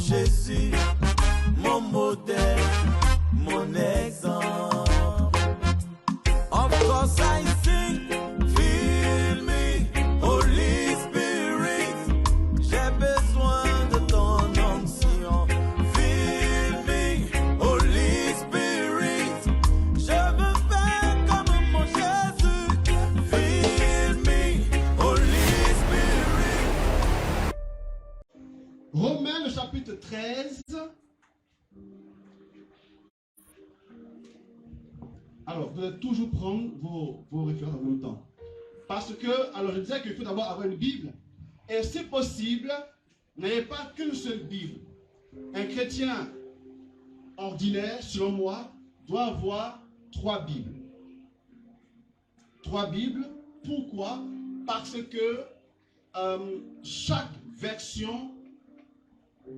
Jésus, mon modèle, mon exemple. Of course I sing, feel me, Holy Spirit. J'ai besoin de ton onction. Feel me, Holy Spirit. Je veux faire comme mon Jésus. Feel me, Holy Spirit. Romains le chapitre 13. Alors, vous devez toujours prendre vos références en même temps. Parce que, alors je disais qu'il faut d'abord avoir une Bible. Et si possible, n'ayez pas qu'une seule Bible. Un chrétien ordinaire, selon moi, doit avoir 3 Bibles. 3 Bibles. Pourquoi? Parce que chaque version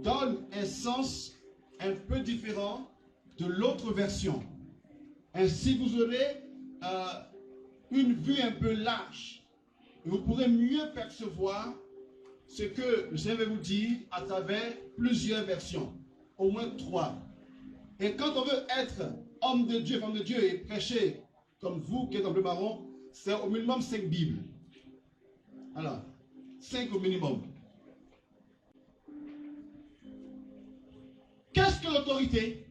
donne un sens un peu différent de l'autre version. Ainsi, vous aurez une vue un peu large. Et vous pourrez mieux percevoir ce que le Seigneur veut vous dire à travers plusieurs versions, au moins 3. Et quand on veut être homme de Dieu, femme de Dieu et prêcher comme vous qui êtes en bleu marron, c'est au minimum 5 Bibles. Alors, 5 au minimum. Qu'est-ce que l'autorité?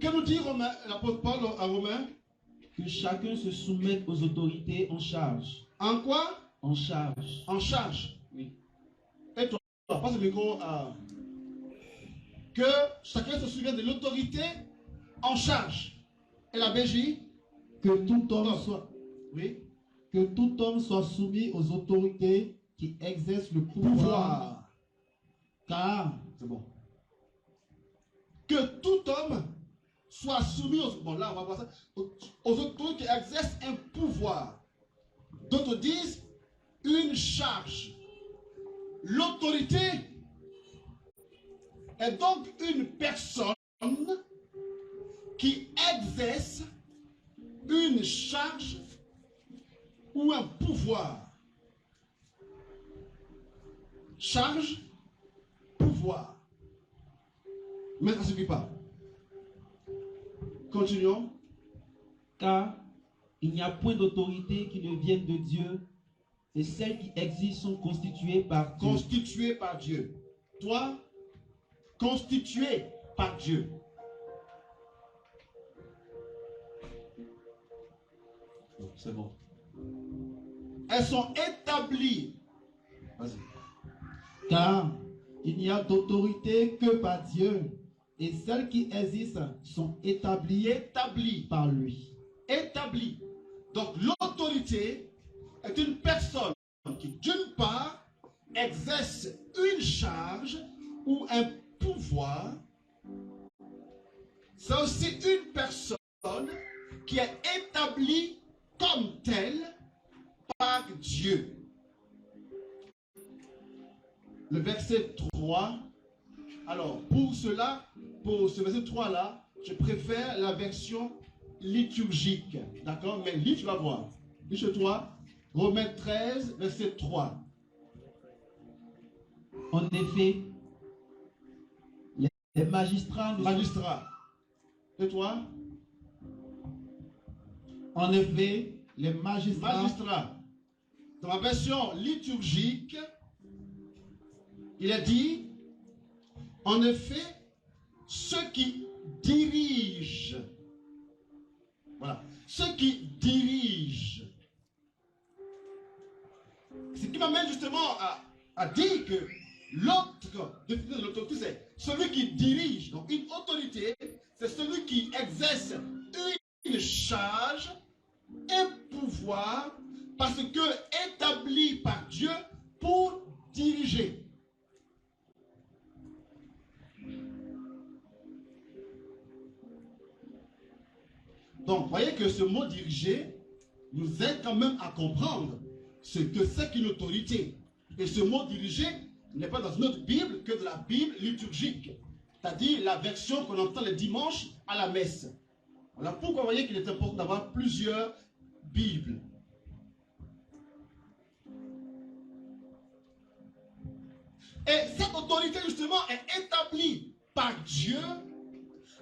Que nous dit l'apôtre Paul à Romains? Que chacun se soumette aux autorités en charge. En quoi? En charge. En charge. Oui. Et toi, passe le micro à... Que chacun se souvienne de l'autorité en charge. Et la BJ? Que tout homme soit... Oui. Que tout homme soit soumis aux autorités qui exercent le pouvoir. Car... C'est bon. Que tout homme soit soumis aux... Bon, là, on va voir ça. Aux autorités qui exercent un pouvoir. D'autres disent une charge. L'autorité est donc une personne qui exerce une charge ou un pouvoir. Charge, pouvoir. Mais ça ne suffit pas. Continuons. Car il n'y a point d'autorité qui ne vienne de Dieu, et celles qui existent sont constituées par Dieu. Constituées par Dieu. Toi, constitué par Dieu. C'est bon. Elles sont établies. Vas-y. Car il n'y a d'autorité que par Dieu, et celles qui existent sont établies par lui. Établies. Donc l'autorité est une personne qui, d'une part, exerce une charge ou un pouvoir. C'est aussi une personne qui est établie comme telle par Dieu. Le verset 3. Alors, pour cela, pour ce verset 3-là, je préfère la version liturgique. D'accord? Mais lis, tu vas voir. Lis chez toi. Romains 13, verset 3. En effet, les magistrats... Magistrat. Et toi? En effet, les magistrats... Magistrat. Dans la version liturgique, il est dit, en effet, ceux qui dirigent, voilà, ceux qui dirigent. Ce qui m'amène justement à dire que l'autre définition de l'autorité, c'est celui qui dirige. Donc une autorité, c'est celui qui exerce une charge, un pouvoir, parce que établi par Dieu pour diriger. Donc, voyez que ce mot diriger nous aide quand même à comprendre ce que c'est qu'une autorité. Et ce mot diriger n'est pas dans une autre Bible que de la Bible liturgique, c'est-à-dire la version qu'on entend le dimanche à la messe. Voilà pourquoi vous voyez qu'il est important d'avoir plusieurs Bibles. Et cette autorité justement est établie Dieu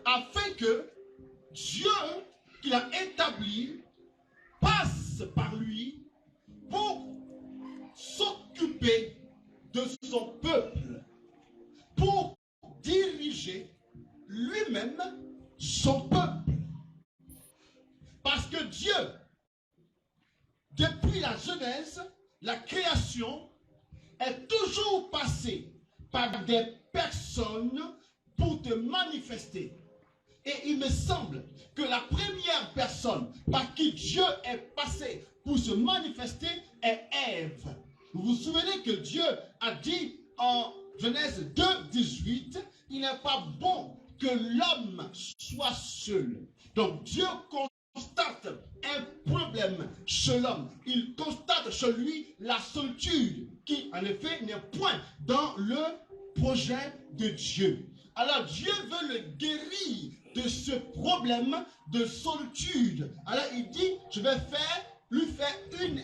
afin que Dieu qu'il a établi passe par lui pour s'occuper de son peuple, pour diriger lui-même son peuple. Parce que Dieu, depuis la Genèse, la création, est toujours passé par des personnes pour te manifester. Et il me semble que la première personne par qui Dieu est passé pour se manifester est Ève. Vous vous souvenez que Dieu a dit en Genèse 2, 18, il n'est pas bon que l'homme soit seul. Donc Dieu constate un problème chez l'homme. Il constate chez lui la solitude qui, en effet, n'est point dans le projet de Dieu. Alors Dieu veut le guérir de ce problème de solitude. Alors il dit, je vais lui faire une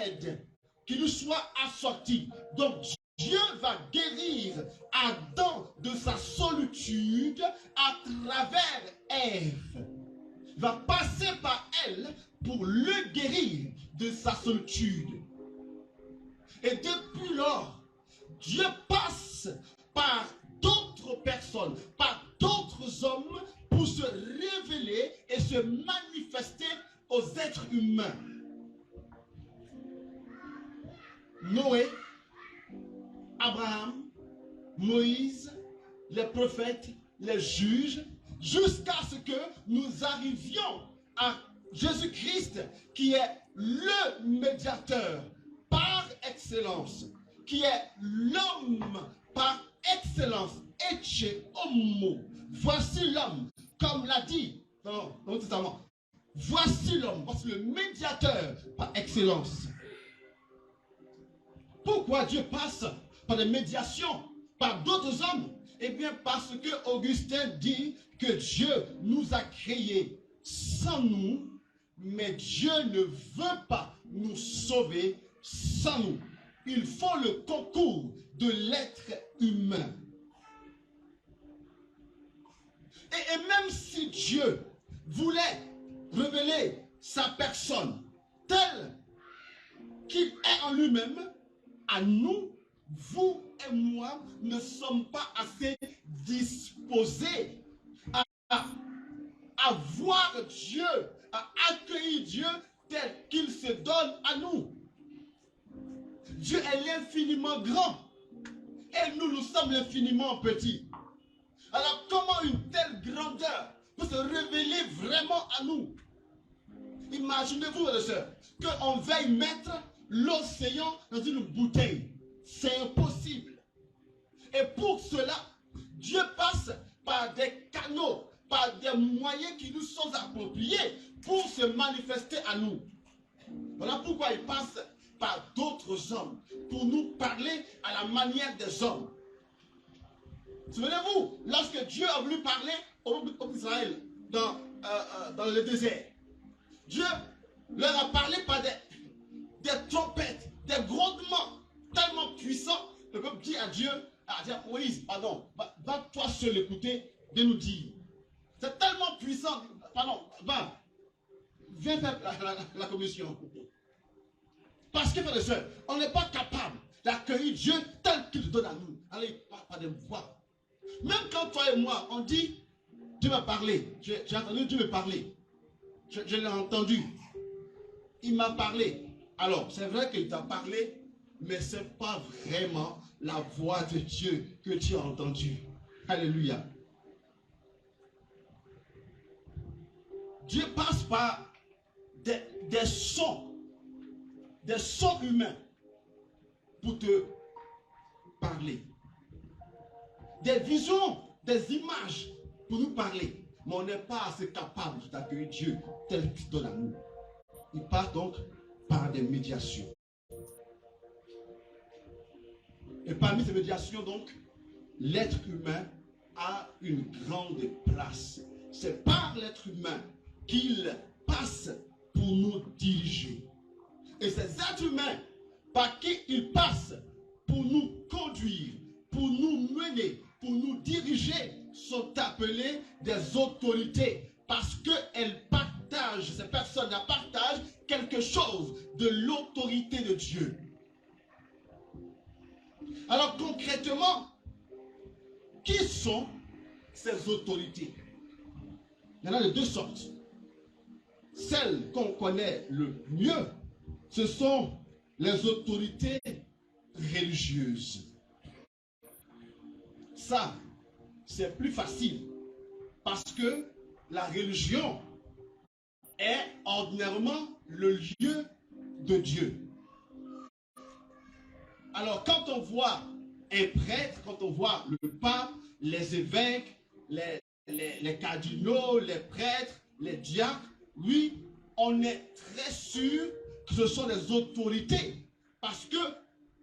aide qui lui soit assortie. Donc Dieu va guérir Adam de sa solitude à travers Ève. Il va passer par elle pour le guérir de sa solitude. Et depuis lors, Dieu passe par d'autres personnes, par d'autres hommes pour se révéler et se manifester aux êtres humains. Noé, Abraham, Moïse, les prophètes, les juges, jusqu'à ce que nous arrivions à Jésus-Christ, qui est le médiateur par excellence, qui est l'homme par excellence, Ecce Homo. Voici l'homme, comme l'a dit dans le Testament. Voici l'homme, voici le médiateur par excellence. Pourquoi Dieu passe par des médiations, par d'autres hommes? Eh bien, parce que Augustin dit que Dieu nous a créés sans nous, mais Dieu ne veut pas nous sauver sans nous. Il faut le concours de l'être humain. Et même si Dieu voulait révéler sa personne telle qu'il est en lui-même, à nous, vous et moi, ne sommes pas assez disposés à voir Dieu, à accueillir Dieu tel qu'il se donne à nous. Dieu est l'infiniment grand et nous sommes l'infiniment petits. Alors comment une telle grandeur peut se révéler vraiment à nous? Imaginez-vous, frères et sœurs, qu'on veuille mettre l'océan dans une bouteille. C'est impossible. Et pour cela, Dieu passe par des canaux, par des moyens qui nous sont appropriés pour se manifester à nous. Voilà pourquoi il passe par d'autres hommes, pour nous parler à la manière des hommes. Souvenez-vous, lorsque Dieu a voulu parler au peuple d'Israël dans le désert, Dieu leur a parlé par des trompettes, des grondements tellement puissants. Le peuple dit à Dieu, Moïse, pardon, va toi seul écouter de nous dire. C'est tellement puissant, pardon, viens faire la commission. Parce que, frères et sœurs, on n'est pas capable d'accueillir Dieu tel qu'il donne à nous. Allez, pas de voix. Même quand toi et moi, on dit, Dieu m'a parlé, j'ai entendu Dieu me parler. Je l'ai entendu. Il m'a parlé. Alors, c'est vrai qu'il t'a parlé, mais ce n'est pas vraiment la voix de Dieu que tu as entendue. Alléluia. Dieu passe par des sons humains pour te parler. Des visions, des images pour nous parler. Mais on n'est pas assez capable d'accueillir Dieu tel qu'il donne à nous. Il passe donc par des médiations. Et parmi ces médiations, donc, l'être humain a une grande place. C'est par l'être humain qu'il passe pour nous diriger. Et ces êtres humains par qui il passe pour nous conduire, pour nous mener, pour nous diriger, sont appelées des autorités parce qu'elles partagent, ces personnes partagent quelque chose de l'autorité de Dieu. Alors concrètement, qui sont ces autorités? Il y en a de deux sortes. Celles qu'on connaît le mieux, ce sont les autorités religieuses. Ça, c'est plus facile parce que la religion est ordinairement le lieu de Dieu. Alors, quand on voit un prêtre, quand on voit le pape, les évêques, les cardinaux, les prêtres, les diacres, oui, on est très sûr que ce sont des autorités parce que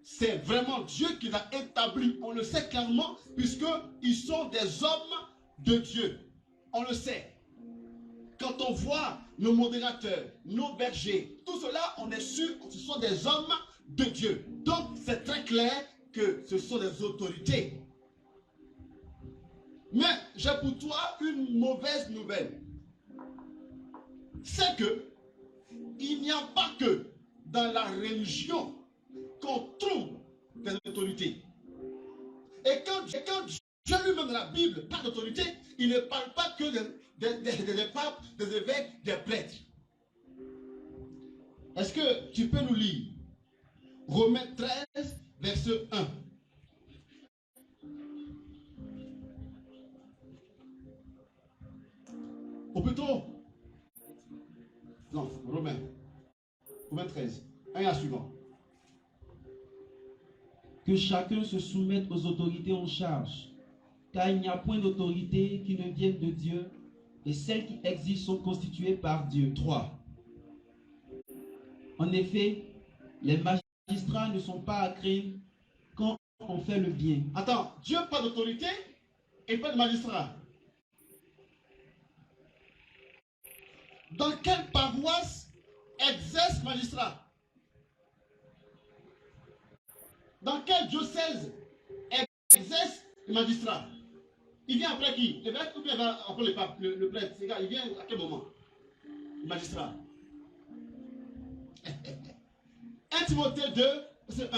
c'est vraiment Dieu qui l'a établi. On le sait clairement puisqu'ils sont des hommes de Dieu. On le sait. Quand on voit nos modérateurs, nos bergers, tout cela, on est sûr que ce sont des hommes de Dieu. Donc, c'est très clair que ce sont des autorités. Mais j'ai pour toi une mauvaise nouvelle. C'est que il n'y a pas que dans la religion qu'on trouve des autorités. Et quand Dieu lui-même dans la Bible parle d'autorité, il ne parle pas que des papes, des évêques, des prêtres. Est-ce que tu peux nous lire Romains 13, verset 1? Ou plutôt, non, Romains 13, 1 à suivant. Que chacun se soumette aux autorités en charge, car il n'y a point d'autorité qui ne vienne de Dieu, et celles qui existent sont constituées par Dieu. 3. En effet, les magistrats ne sont pas à craindre quand on fait le bien. Attends, Dieu pas d'autorité et pas de magistrat. Dans quelle paroisse exerce magistrat? Dans quel diocèse exerce le magistrat? Il vient après qui? L'évêque ou bien après le pape, le prêtre? Il vient à quel moment? Le magistrat. 1 Timothée 2, c'est 1.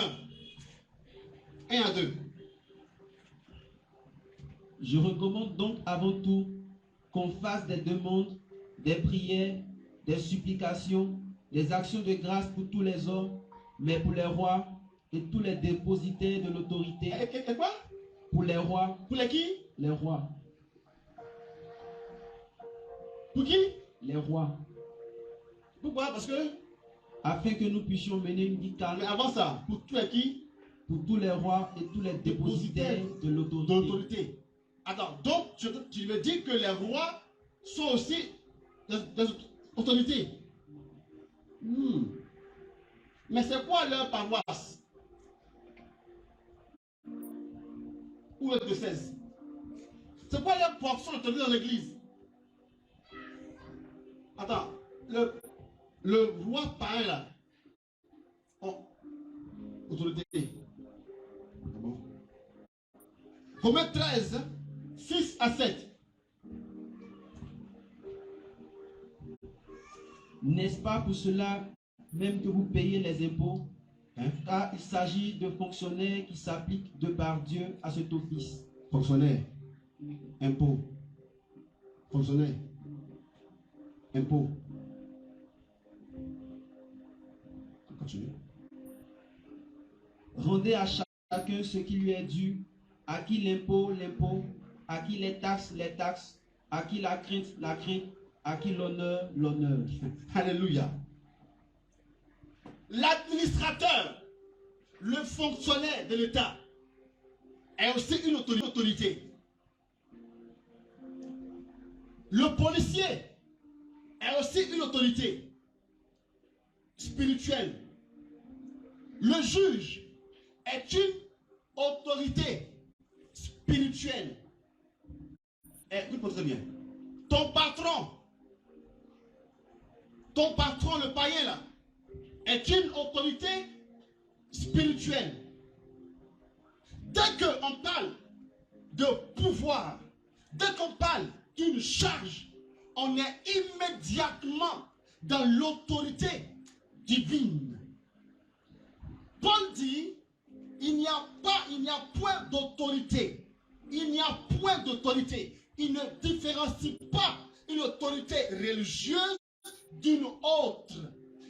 1 à 2. Je recommande donc avant tout qu'on fasse des demandes, des prières, des supplications, des actions de grâce pour tous les hommes, mais pour les rois et tous les dépositaires de l'autorité. Et quoi? Pour les rois. Pour les qui? Les rois. Pour qui? Les rois. Pourquoi? Parce que? Afin que nous puissions mener une vie calme. Mais avant ça, pour tous les qui? Pour tous les rois et tous les dépositaires de l'autorité. Attends, donc tu veux dire que les rois sont aussi des autorités? Mais c'est quoi leur paroisse? Ou le diocèse? C'est quoi leur portion d'autorité dans l'église? Attends, le roi païen là, autorité. Bon. Romains 13, 6 à 7. N'est-ce pas pour cela même que vous payez les impôts? Car il s'agit de fonctionnaires qui s'appliquent de par Dieu à cet office. Fonctionnaire, impôt. Fonctionnaire, impôt. Continue. Rendez à chacun ce qui lui est dû, à qui l'impôt, l'impôt, à qui les taxes, à qui la crainte, à qui l'honneur, l'honneur. Alléluia. L'administrateur, le fonctionnaire de l'État est aussi une autorité. Le policier est aussi une autorité spirituelle. Le juge est une autorité spirituelle. Écoute très bien. Ton patron, le païen là, est une autorité spirituelle. Dès qu'on parle de pouvoir, Dès qu'on parle d'une charge, on est immédiatement dans l'autorité divine. Paul dit, il n'y a point d'autorité. Il n'y a point d'autorité. Il ne différencie pas une autorité religieuse d'une autre.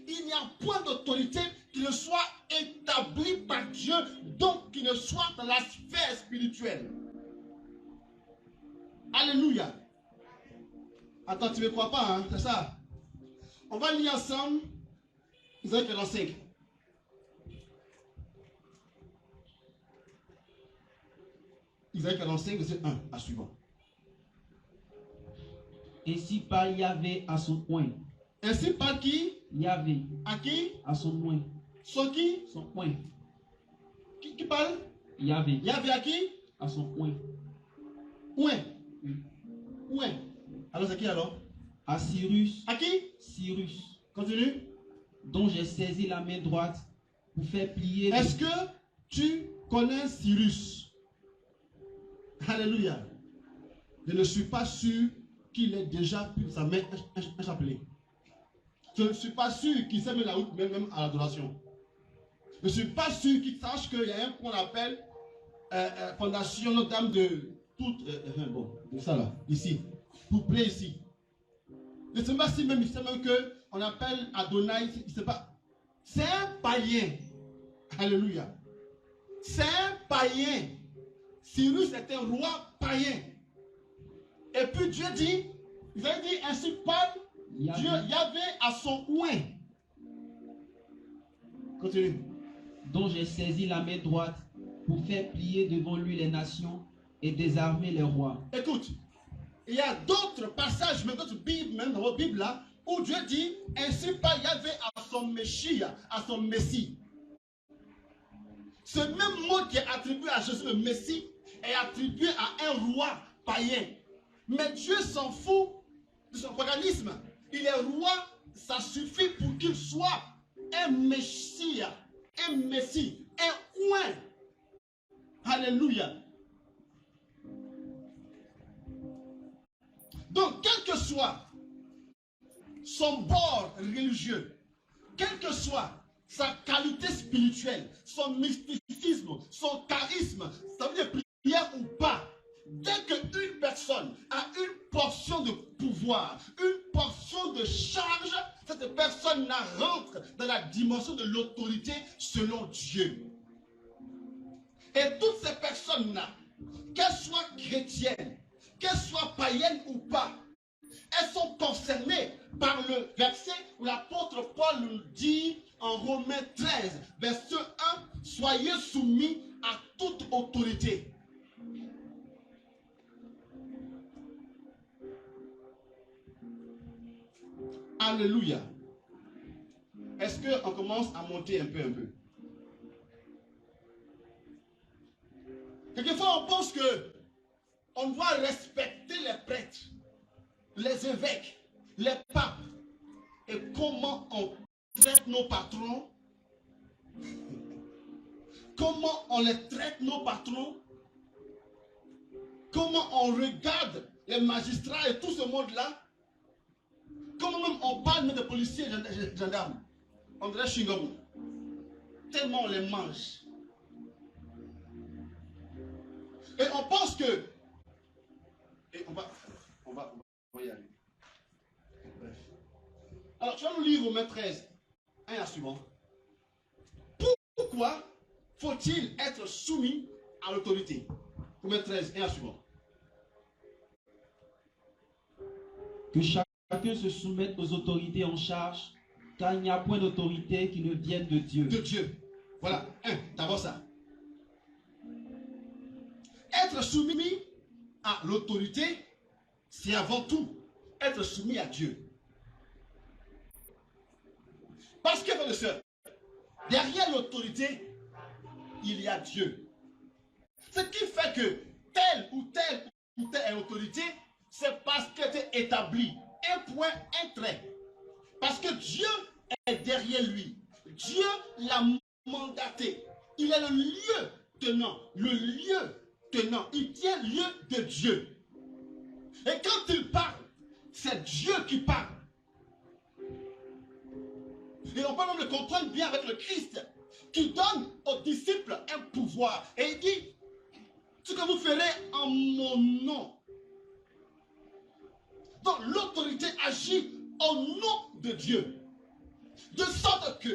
Il n'y a point d'autorité qui ne soit établie par Dieu, donc qui ne soit dans la sphère spirituelle. Alléluia. Attends, tu ne me crois pas, hein? C'est ça. On va lire ensemble Isaïe 45. Isaïe 45, verset 1 à suivant. Ainsi parle Yahvé à son coin. Ainsi parle qui? Yahvé. À qui? À son coin. Son qui? Son coin. Qui parle? Yahvé. Yahvé à qui? À son coin. Ouin. Ouin. Alors c'est qui alors? À Cyrus. À qui? Cyrus. Continue. Dont j'ai saisi la main droite pour faire plier. Est-ce que tu connais Cyrus? Alléluia. Je ne suis pas sûr qu'il ait déjà pu sa main un chapelet. Je ne suis pas sûr qu'il s'est mis la route même à l'adoration. Je ne suis pas sûr qu'il sache qu'il y a un qu'on appelle Fondation Notre-Dame de toute. Bon, ça là, ici. Pour plaît ici. Je ne sais pas si même il sait même qu'on appelle Adonai, il ne sait pas. C'est un païen. Alléluia. C'est un païen. Cyrus est un roi païen. Et puis Dieu dit, il a dit ainsi parle Dieu Yahvé à son oin. Continue. Dont j'ai saisi la main droite pour faire plier devant lui les nations et désarmer les rois. Écoute, il y a d'autres passages, même d'autres Bibles, même dans votre Bible là, où Dieu dit ainsi parle Yahvé à son Messie, à son Messie. Ce même mot qui est attribué à Jésus le Messie est attribué à un roi païen. Mais Dieu s'en fout de son paganisme. Il est roi, ça suffit pour qu'il soit un Messie, un Messie, un oin. Alléluia. Donc, quel que soit son bord religieux, quelle que soit sa qualité spirituelle, son mysticisme, son charisme, ça veut dire prière ou pas, dès qu'une personne a une portion de pouvoir, une portion de charge, cette personne-là rentre dans la dimension de l'autorité selon Dieu. Et toutes ces personnes-là, qu'elles soient chrétiennes, qu'elles soient païennes ou pas, elles sont concernées par le verset où l'apôtre Paul nous dit en Romains 13, verset 1, soyez soumis à toute autorité. Alléluia. Est-ce qu'on commence à monter un peu? Quelquefois, on pense que on doit respecter les prêtres, les évêques, les papes. Et comment on traite nos patrons? Comment on les traite, nos patrons? Comment on regarde les magistrats et tout ce monde-là? Comment même on parle de policiers et gendarmes? On dirait chewing-gum. Tellement on les mange. Et on pense que... Et on va y aller. Bref. Alors, tu vas nous lire Romains 13, 1 à suivant. Pourquoi faut-il être soumis à l'autorité? Romains 13, 1 à suivant. Que chacun se soumette aux autorités en charge, car il n'y a point d'autorité qui ne vienne de Dieu. De Dieu. Voilà, d'abord ça. Être soumis à l'autorité, c'est avant tout être soumis à Dieu. Parce que, frères et sœurs, derrière l'autorité, il y a Dieu. Ce qui fait que telle ou telle autorité, c'est parce qu'elle est établie. Un point, un trait. Parce que Dieu est derrière lui. Dieu l'a mandaté. Il est le lieu tenant. Le lieu tenant. Il tient lieu de Dieu. Et quand il parle, c'est Dieu qui parle. Et on peut même le comprendre bien avec le Christ, qui donne aux disciples un pouvoir. Et il dit, ce que vous ferez en mon nom. Donc l'autorité agit au nom de Dieu. De sorte que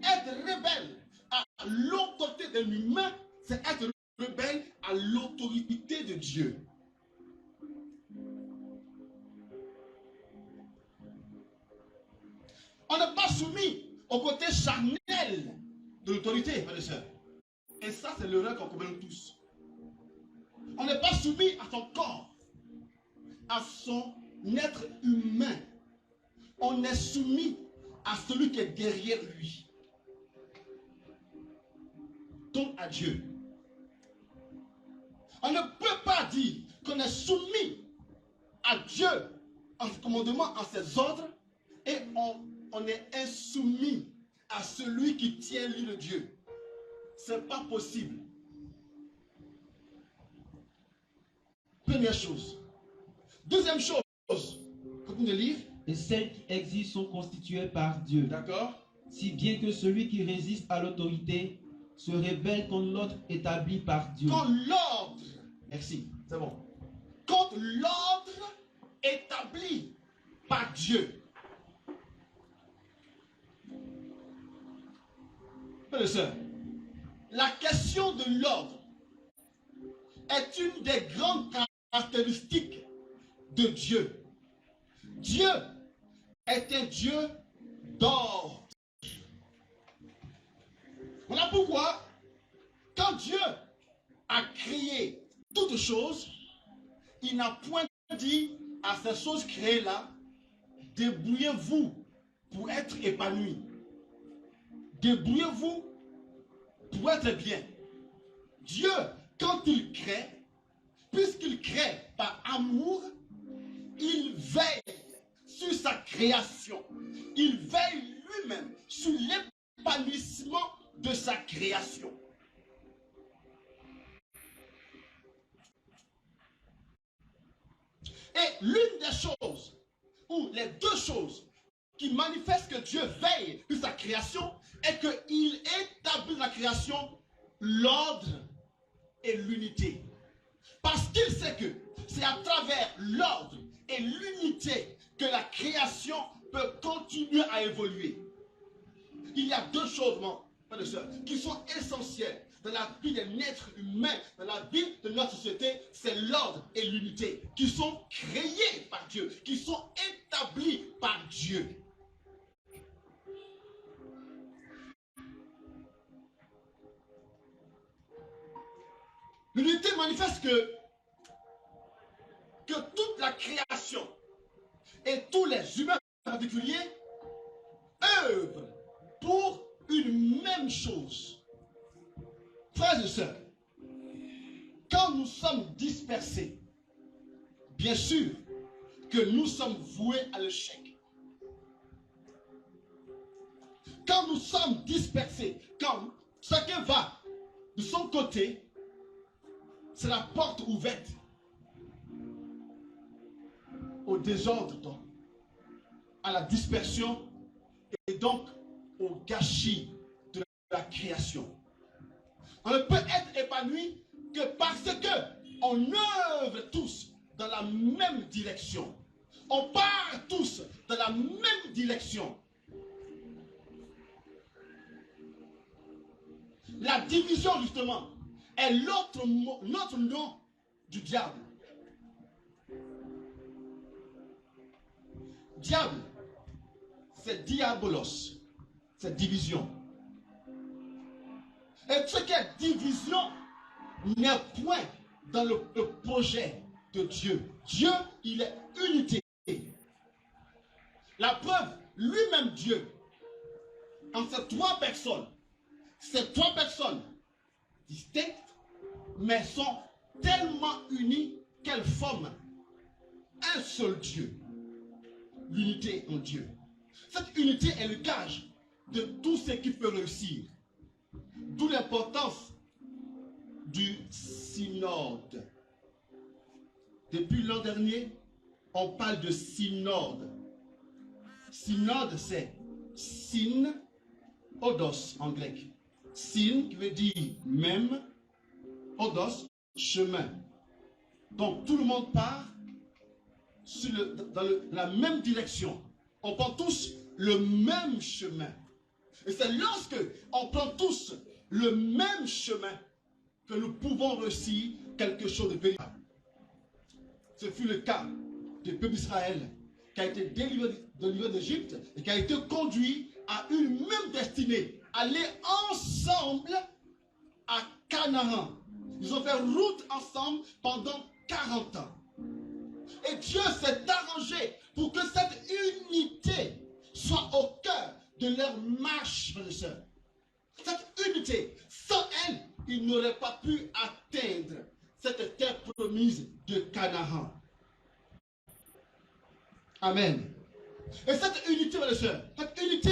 être rebelle à l'autorité de l'humain, c'est être rebelle à l'autorité de Dieu. On n'est pas soumis au côté charnel de l'autorité, frères et sœurs. Et ça, c'est l'erreur qu'on commet tous. On n'est pas soumis à son corps, à son être humain. On est soumis à celui qui est derrière lui. Donc à Dieu. On ne peut pas dire qu'on est soumis à Dieu en ses commandements, en ses ordres, et on est insoumis à celui qui tient lui le Dieu. Ce n'est pas possible. Première chose. Deuxième chose, continue de lire. Et celles qui existent sont constituées par Dieu. D'accord? Si bien que celui qui résiste à l'autorité se rebelle contre l'ordre établi par Dieu. Contre l'ordre, merci, c'est bon. Contre l'ordre établi par Dieu. Frères et sœurs, la question de l'ordre est une des grandes caractéristiques de Dieu. Dieu est un Dieu d'ordre. Voilà pourquoi, quand Dieu a créé toutes choses, il n'a point dit à ces choses créées-là, débrouillez-vous pour être épanoui. Débrouillez-vous pour être bien. Dieu, quand il crée, puisqu'il crée par amour, il veille sur sa création. Il veille lui-même sur l'épanouissement de sa création. Et l'une des choses, ou les deux choses, qui manifestent que Dieu veille sur sa création, est qu'il établit dans la création l'ordre et l'unité. Parce qu'il sait que c'est à travers l'ordre et l'unité que la création peut continuer à évoluer. Il y a deux choses, frères et sœurs, qui sont essentielles dans la vie des êtres humains, dans la vie de notre société, c'est l'ordre et l'unité, qui sont créés par Dieu, qui sont établis par Dieu. L'unité manifeste que toute la création et tous les humains en particulier œuvrent pour une même chose. Frères et sœurs, quand nous sommes dispersés, bien sûr que nous sommes voués à l'échec. Quand nous sommes dispersés, quand chacun va de son côté, c'est la porte ouverte au désordre, donc, à la dispersion et donc au gâchis de la création. On ne peut être épanoui que parce que on œuvre tous dans la même direction. On part tous dans la même direction. La division, justement, est notre nom du diable. Diable, c'est diabolos, c'est division. Et ce qui est division n'est point dans le projet de Dieu. Dieu, il est unité. La preuve, lui-même Dieu, en ces trois personnes distinctes, mais sont tellement unies qu'elles forment un seul Dieu. L'unité en Dieu. Cette unité est le gage de tout ce qui peut réussir. D'où l'importance du synode. depuis l'an dernier, on parle de synode. Synode, c'est syn, odos en grec. Syn qui veut dire même, odos, chemin. Donc tout le monde part dans la même direction. On prend tous le même chemin. Et c'est lorsque on prend tous le même chemin que nous pouvons réussir quelque chose de véritable. Ce fut le cas du peuple d'Israël qui a été délivré d'Égypte et qui a été conduit à une même destinée, aller ensemble à Canaan. Ils ont fait route ensemble pendant 40 ans. Et Dieu s'est arrangé pour que cette unité soit au cœur de leur marche, frères et sœurs. Cette unité, sans elle, ils n'auraient pas pu atteindre cette terre promise de Canaan. Amen. Et cette unité, frères et sœurs, cette unité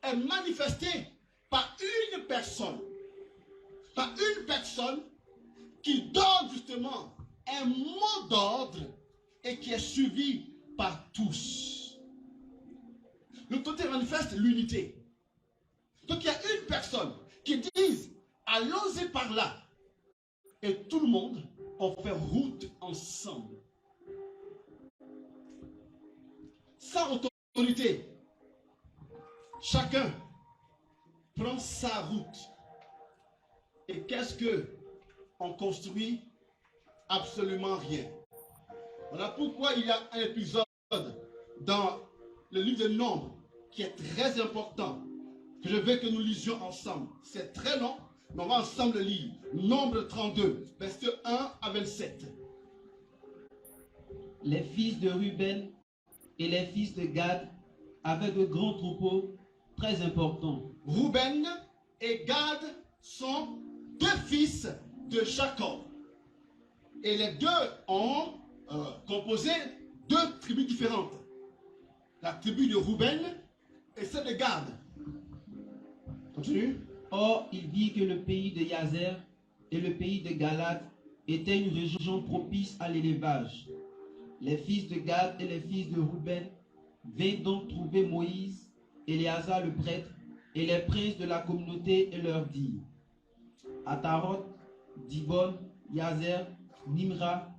est manifestée par une personne. Par une personne qui donne justement un mot d'ordre et qui est suivi par tous. L'autorité manifeste l'unité. Donc il y a une personne qui dit allons-y par là. Et tout le monde en fait route ensemble. Sans autorité, chacun prend sa route. Et qu'est-ce que on construit? Absolument rien. Voilà pourquoi il y a un épisode dans le livre de Nombres qui est très important, que je veux que nous lisions ensemble. C'est très long, mais on va ensemble le lire. Nombre 32, verset 1 à 27. Les fils de Ruben et les fils de Gad avaient de grands troupeaux très importants. Ruben et Gad sont deux fils de Jacob. Et les deux ont composé deux tribus différentes. La tribu de Ruben et celle de Gad. Continue. Or, il vit que le pays de Yazer et le pays de Galad étaient une région propice à l'élevage. Les fils de Gad et les fils de Ruben vinrent donc trouver Moïse, Éléazar le prêtre et les princes de la communauté et leur dirent: Ataroth, Dibon, Yazer, Nimra,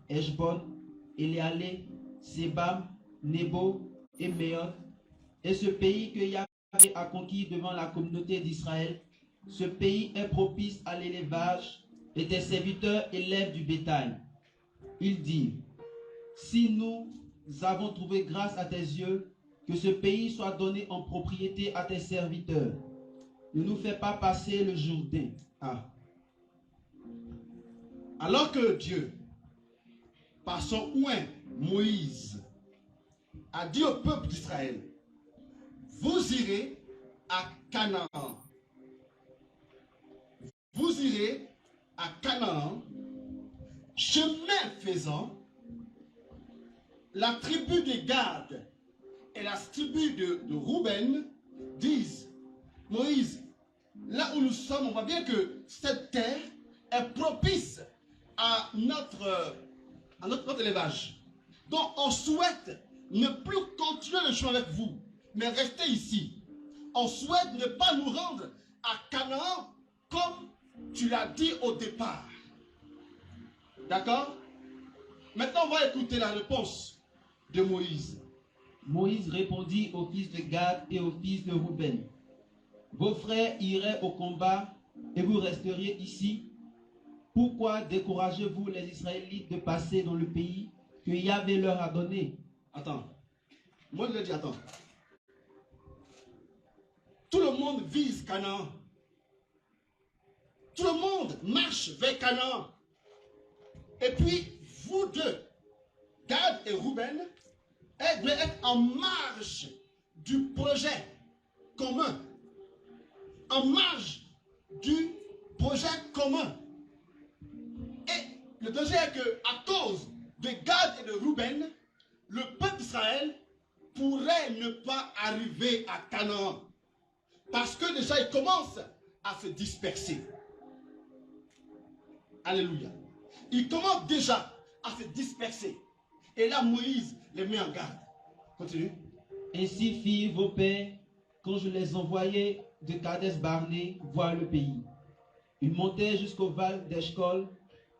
Eshbon, Éléalé, Sebam, Nebo et Méon, et ce pays que Yahvé a conquis devant la communauté d'Israël, ce pays est propice à l'élevage et tes serviteurs élèvent du bétail. Il dit: si nous avons trouvé grâce à tes yeux, que ce pays soit donné en propriété à tes serviteurs. Ne nous fais pas passer le Jourdain. Alors que Dieu, par son oint Moïse, a dit au peuple d'Israël: vous irez à Canaan. Vous irez à Canaan. Chemin faisant, la tribu de Gad et la tribu de Ruben disent: Moïse, là où nous sommes, on voit bien que cette terre est propice à notre élevage. Donc on souhaite ne plus continuer le chemin avec vous, mais rester ici. On souhaite ne pas nous rendre à Canaan comme tu l'as dit au départ. D'accord? Maintenant, on va écouter la réponse de Moïse. Moïse répondit aux fils de Gad et aux fils de Ruben: vos frères iraient au combat et vous resteriez ici. Pourquoi découragez-vous les Israélites de passer dans le pays que Yahvé leur a donné? Attends. Moi, je lui ai dit, attends. Tout le monde vise Canaan. Tout le monde marche vers Canaan. Et puis, vous deux, Gad et Ruben, devez être en marge du projet commun. En marge du projet commun. Et le danger est qu'à cause de Gad et de Ruben, le peuple d'Israël pourrait ne pas arriver à Canaan. Parce que déjà, il commence à se disperser. Alléluia. Il commence déjà à se disperser. Et là, Moïse les met en garde. Continue. Ainsi firent vos pères quand je les envoyais de Kadesh Barnée voir le pays. Ils montaient jusqu'au val d'Eshcol,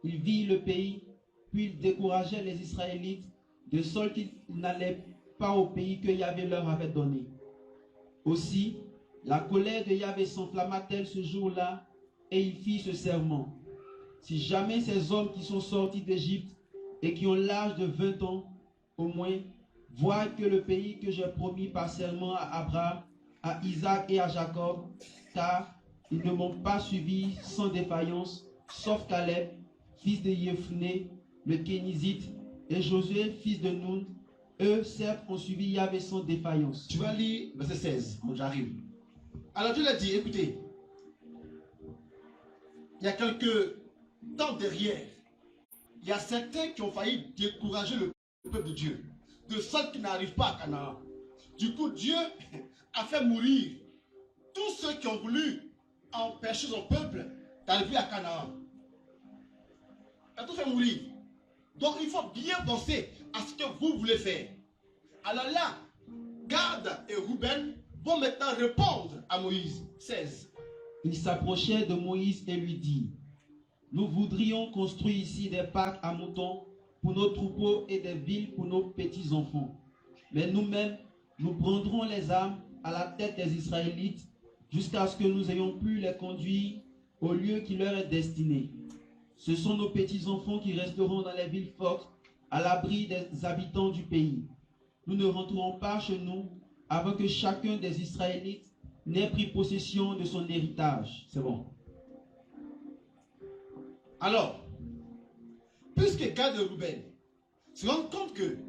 ils virent le pays, puis ils décourageaient les Israélites de sorte qu'ils n'allaient pas au pays que Yahvé leur avait donné. Aussi, la colère de Yahvé s'enflamma-t-elle ce jour-là, et il fit ce serment. Si jamais ces hommes qui sont sortis d'Égypte et qui ont l'âge de 20 ans, au moins, voient que le pays que j'ai promis par serment à Abraham, à Isaac et à Jacob, car ils ne m'ont pas suivi sans défaillance, sauf Caleb, fils de Jephné, le Kénizite, et Josué, fils de Nun, eux, certes, ont suivi Yahvé sans défaillance. Tu vas lire verset 16, quand j'arrive. Alors Dieu l'a dit, écoutez, il y a quelques temps derrière, il y a certains qui ont failli décourager le peuple de Dieu, de sorte qu'ils n'arrivent pas à Canaan. Du coup, Dieu a fait mourir tous ceux qui ont voulu empêcher son peuple d'arriver à Canaan. Il a tout fait mourir. Donc il faut bien penser à ce que vous voulez faire. Alors là, Gad et Ruben vont maintenant répondre à Moïse. 16. Il s'approchait de Moïse et lui dit, nous voudrions construire ici des parcs à moutons pour nos troupeaux et des villes pour nos petits-enfants. Mais nous-mêmes, nous prendrons les armes à la tête des Israélites jusqu'à ce que nous ayons pu les conduire au lieu qui leur est destiné. Ce sont nos petits-enfants qui resteront dans les villes fortes, à l'abri des habitants du pays. Nous ne rentrerons pas chez nous avant que chacun des Israélites n'ait pris possession de son héritage. C'est bon. Alors, puisque Gad et Ruben se rendent compte que,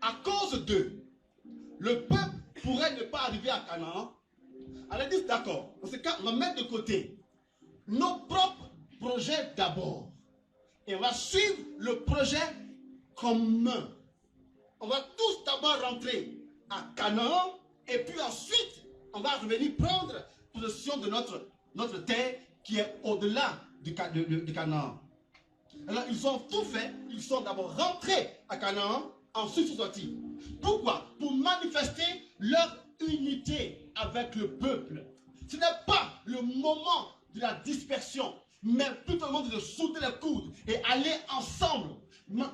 à cause d'eux, le peuple pourrait ne pas arriver à Canaan, alors ils disent d'accord, dans ce cas, on va mettre de côté nos propres projets d'abord. Et on va suivre le projet commun. On va tous d'abord rentrer à Canaan, et puis ensuite, on va revenir prendre possession de notre terre qui est au-delà de Canaan. Alors, ils ont tout fait. Ils sont d'abord rentrés à Canaan, ensuite ils sont sortis. Pourquoi? Pour manifester leur unité avec le peuple. Ce n'est pas le moment de la dispersion, mais plutôt le moment de souder les coudes et aller ensemble.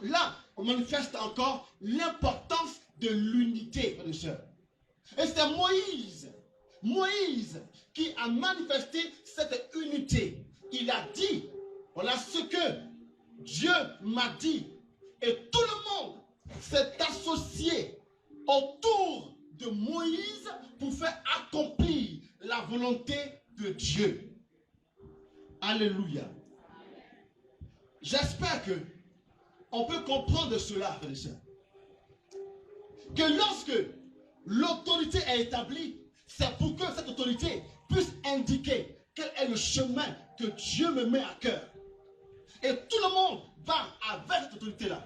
Là, on manifeste encore l'importance de l'unité, frères et sœurs. Et c'est Moïse qui a manifesté cette unité. Il a dit, voilà ce que Dieu m'a dit. Et tout le monde s'est associé autour de Moïse pour faire accomplir la volonté de Dieu. Alléluia. J'espère que on peut comprendre cela, frères et sœurs. Que lorsque l'autorité est établie, c'est pour que cette autorité puisse indiquer quel est le chemin que Dieu me met à cœur. Et tout le monde va avec cette autorité-là.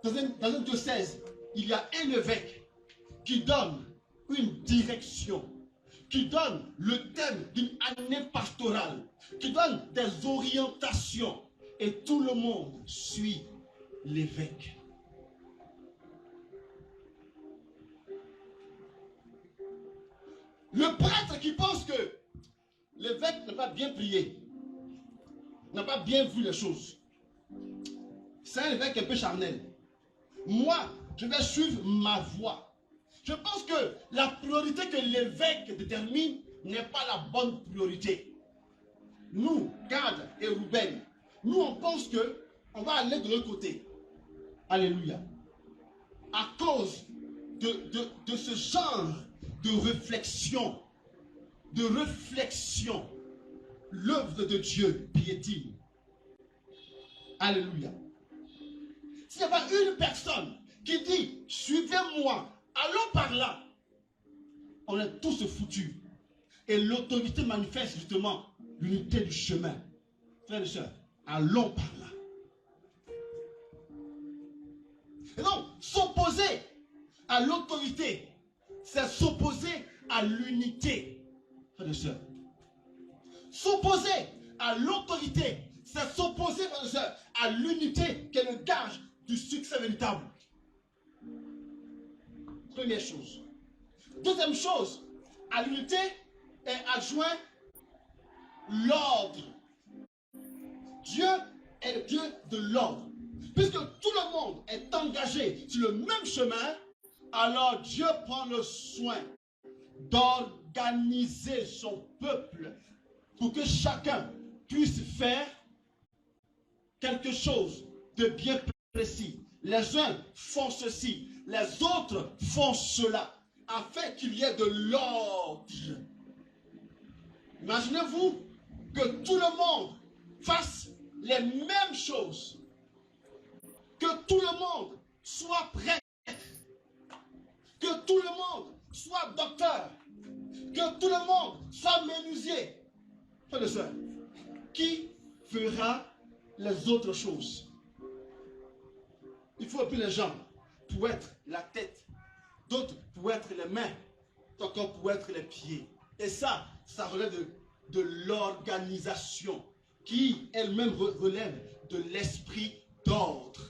Dans un diocèse, il y a un évêque qui donne une direction, qui donne le thème d'une année pastorale, qui donne des orientations. Et tout le monde suit l'évêque. Le prêtre qui pense que l'évêque n'a pas bien prié, n'a pas bien vu les choses, c'est un évêque un peu charnel. Moi, je vais suivre ma voie. Je pense que la priorité que l'évêque détermine n'est pas la bonne priorité. Nous, Gad et Ruben, nous on pense qu'on va aller de l'autre côté. Alléluia. À cause de ce genre de réflexion, l'œuvre de Dieu piétine. Alléluia. S'il y avait une personne qui dit, suivez-moi, allons par là, on est tous foutus. Et l'autorité manifeste justement l'unité du chemin. Frères et sœurs, allons par là. Et donc, s'opposer à l'autorité, c'est s'opposer à l'unité. Frères et sœurs, s'opposer à l'autorité, c'est s'opposer, frères et sœurs, à l'unité qui est le gage du succès véritable. Première chose. Deuxième chose, à l'unité est adjoint l'ordre. Dieu est le Dieu de l'ordre. Puisque tout le monde est engagé sur le même chemin, alors Dieu prend le soin d'organiser son peuple pour que chacun puisse faire quelque chose de bien précis. Les uns font ceci, les autres font cela, afin qu'il y ait de l'ordre. Imaginez-vous que tout le monde fasse les mêmes choses, que tout le monde soit prêtre, que tout le monde soit docteur, que tout le monde soit menuisier. Frères et sœurs, qui fera les autres choses? Il faut appuyer les jambes pour être la tête, d'autres pour être les mains, d'autres pour être les pieds. Et ça relève de l'organisation qui elle-même relève de l'esprit d'ordre.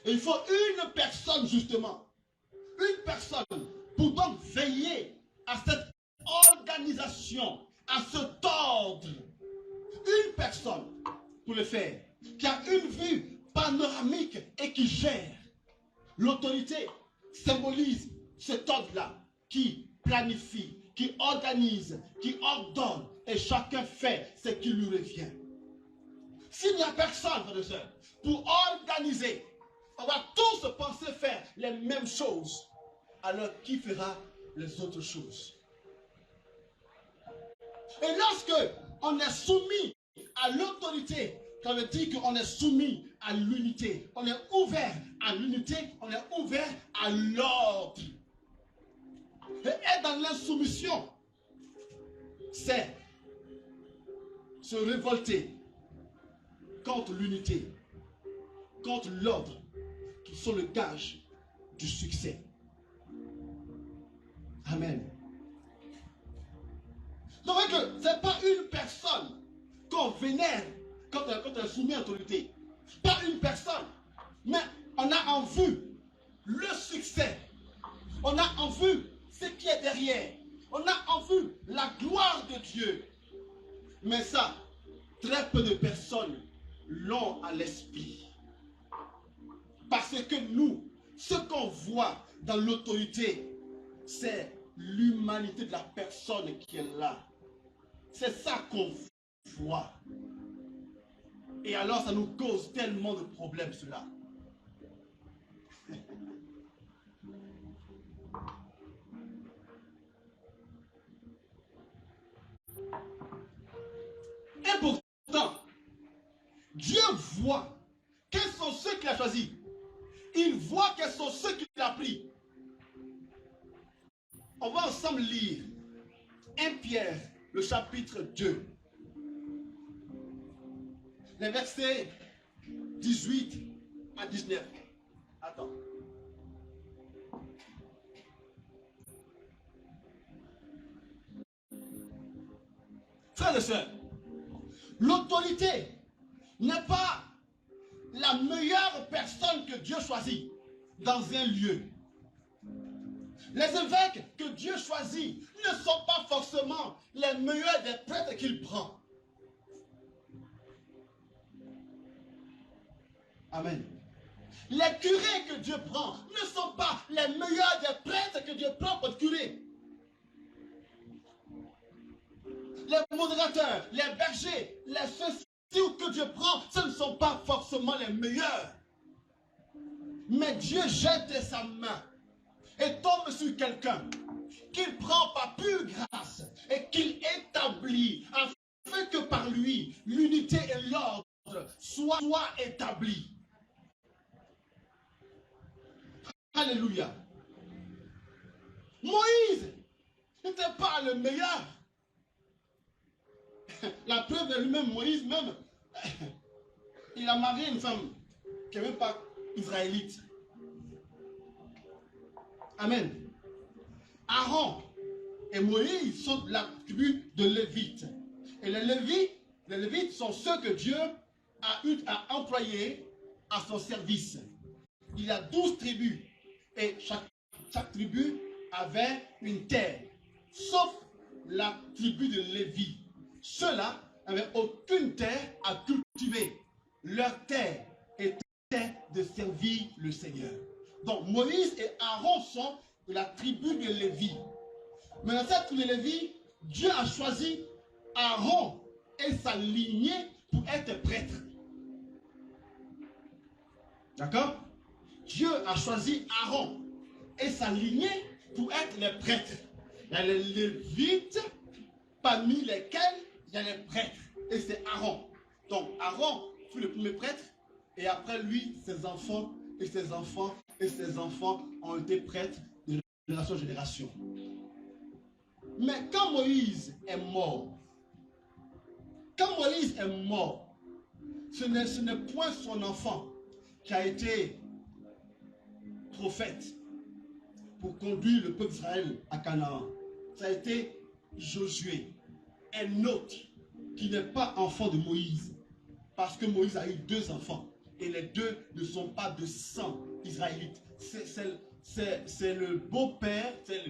Et il faut une personne justement, une personne pour donc veiller à cette organisation, à cet ordre. Une personne pour le faire, qui a une vue panoramique et qui gère. L'autorité symbolise cet ordre-là qui planifie, qui organise, qui ordonne et chacun fait ce qui lui revient. S'il n'y a personne, frères et sœurs, pour organiser, on va tous penser faire les mêmes choses. Alors qui fera les autres choses? Et lorsque on est soumis à l'autorité, ça veut dire qu'on est soumis à l'unité. On est ouvert à l'unité, on est ouvert à l'ordre. Et être dans l'insoumission, c'est se révolter contre l'unité, contre l'ordre, qui sont le gage du succès. Amen. Donc, ce n'est pas une personne qu'on vénère quand on est soumis à l'autorité. Pas une personne. Mais on a en vue le succès. On a en vue ce qui est derrière. On a en vue la gloire de Dieu. Mais ça, très peu de personnes l'ont à l'esprit. Parce que nous, ce qu'on voit dans l'autorité, c'est l'humanité de la personne qui est là. C'est ça qu'on voit. Et alors, ça nous cause tellement de problèmes, cela. Et pourtant, Dieu voit quels sont ceux qu'il a choisis. Il voit quels sont ceux qu'il a pris. On va ensemble lire 1 Pierre, le chapitre 2. Les versets 18 à 19. Attends. Frères et sœurs, l'autorité n'est pas la meilleure personne que Dieu choisit dans un lieu. Les évêques que Dieu choisit ne sont pas forcément les meilleurs des prêtres qu'il prend. Amen. Les curés que Dieu prend ne sont pas les meilleurs des prêtres que Dieu prend pour être curé. Les modérateurs, les bergers, les ceux que Dieu prend, ce ne sont pas forcément les meilleurs. Mais Dieu jette sa main et tombe sur quelqu'un qu'il prend par pure grâce et qu'il établit afin que par lui, l'unité et l'ordre soient établis. Alléluia. Moïse n'était pas le meilleur. La preuve de lui-même, Moïse même, il a marié une femme qui n'est même pas israélite. Amen. Aaron et Moïse sont de la tribu de Lévite. Et les Lévites sont ceux que Dieu a employés à son service. Il y a 12 tribus et chaque tribu avait une terre, sauf la tribu de Lévi. Ceux-là n'avaient aucune terre à cultiver. Leur terre était de servir le Seigneur. Donc Moïse et Aaron sont de la tribu de Lévi. Mais dans cette tribu de Lévi, Dieu a choisi Aaron et sa lignée pour être prêtre. D'accord? Dieu a choisi Aaron et sa lignée pour être les prêtres. Il y a les Lévites, parmi lesquels il y a les prêtres. Et c'est Aaron. Donc Aaron fut le premier prêtre. Et après lui, ses enfants et ses enfants et ses enfants ont été prêtres de génération en génération. Mais quand Moïse est mort, ce n'est point son enfant qui a été prophète pour conduire le peuple d'Israël à Canaan. Ça a été Josué, un autre qui n'est pas enfant de Moïse, parce que Moïse a eu 2 enfants et les 2 ne sont pas de sang israélite. C'est le beau-père, c'est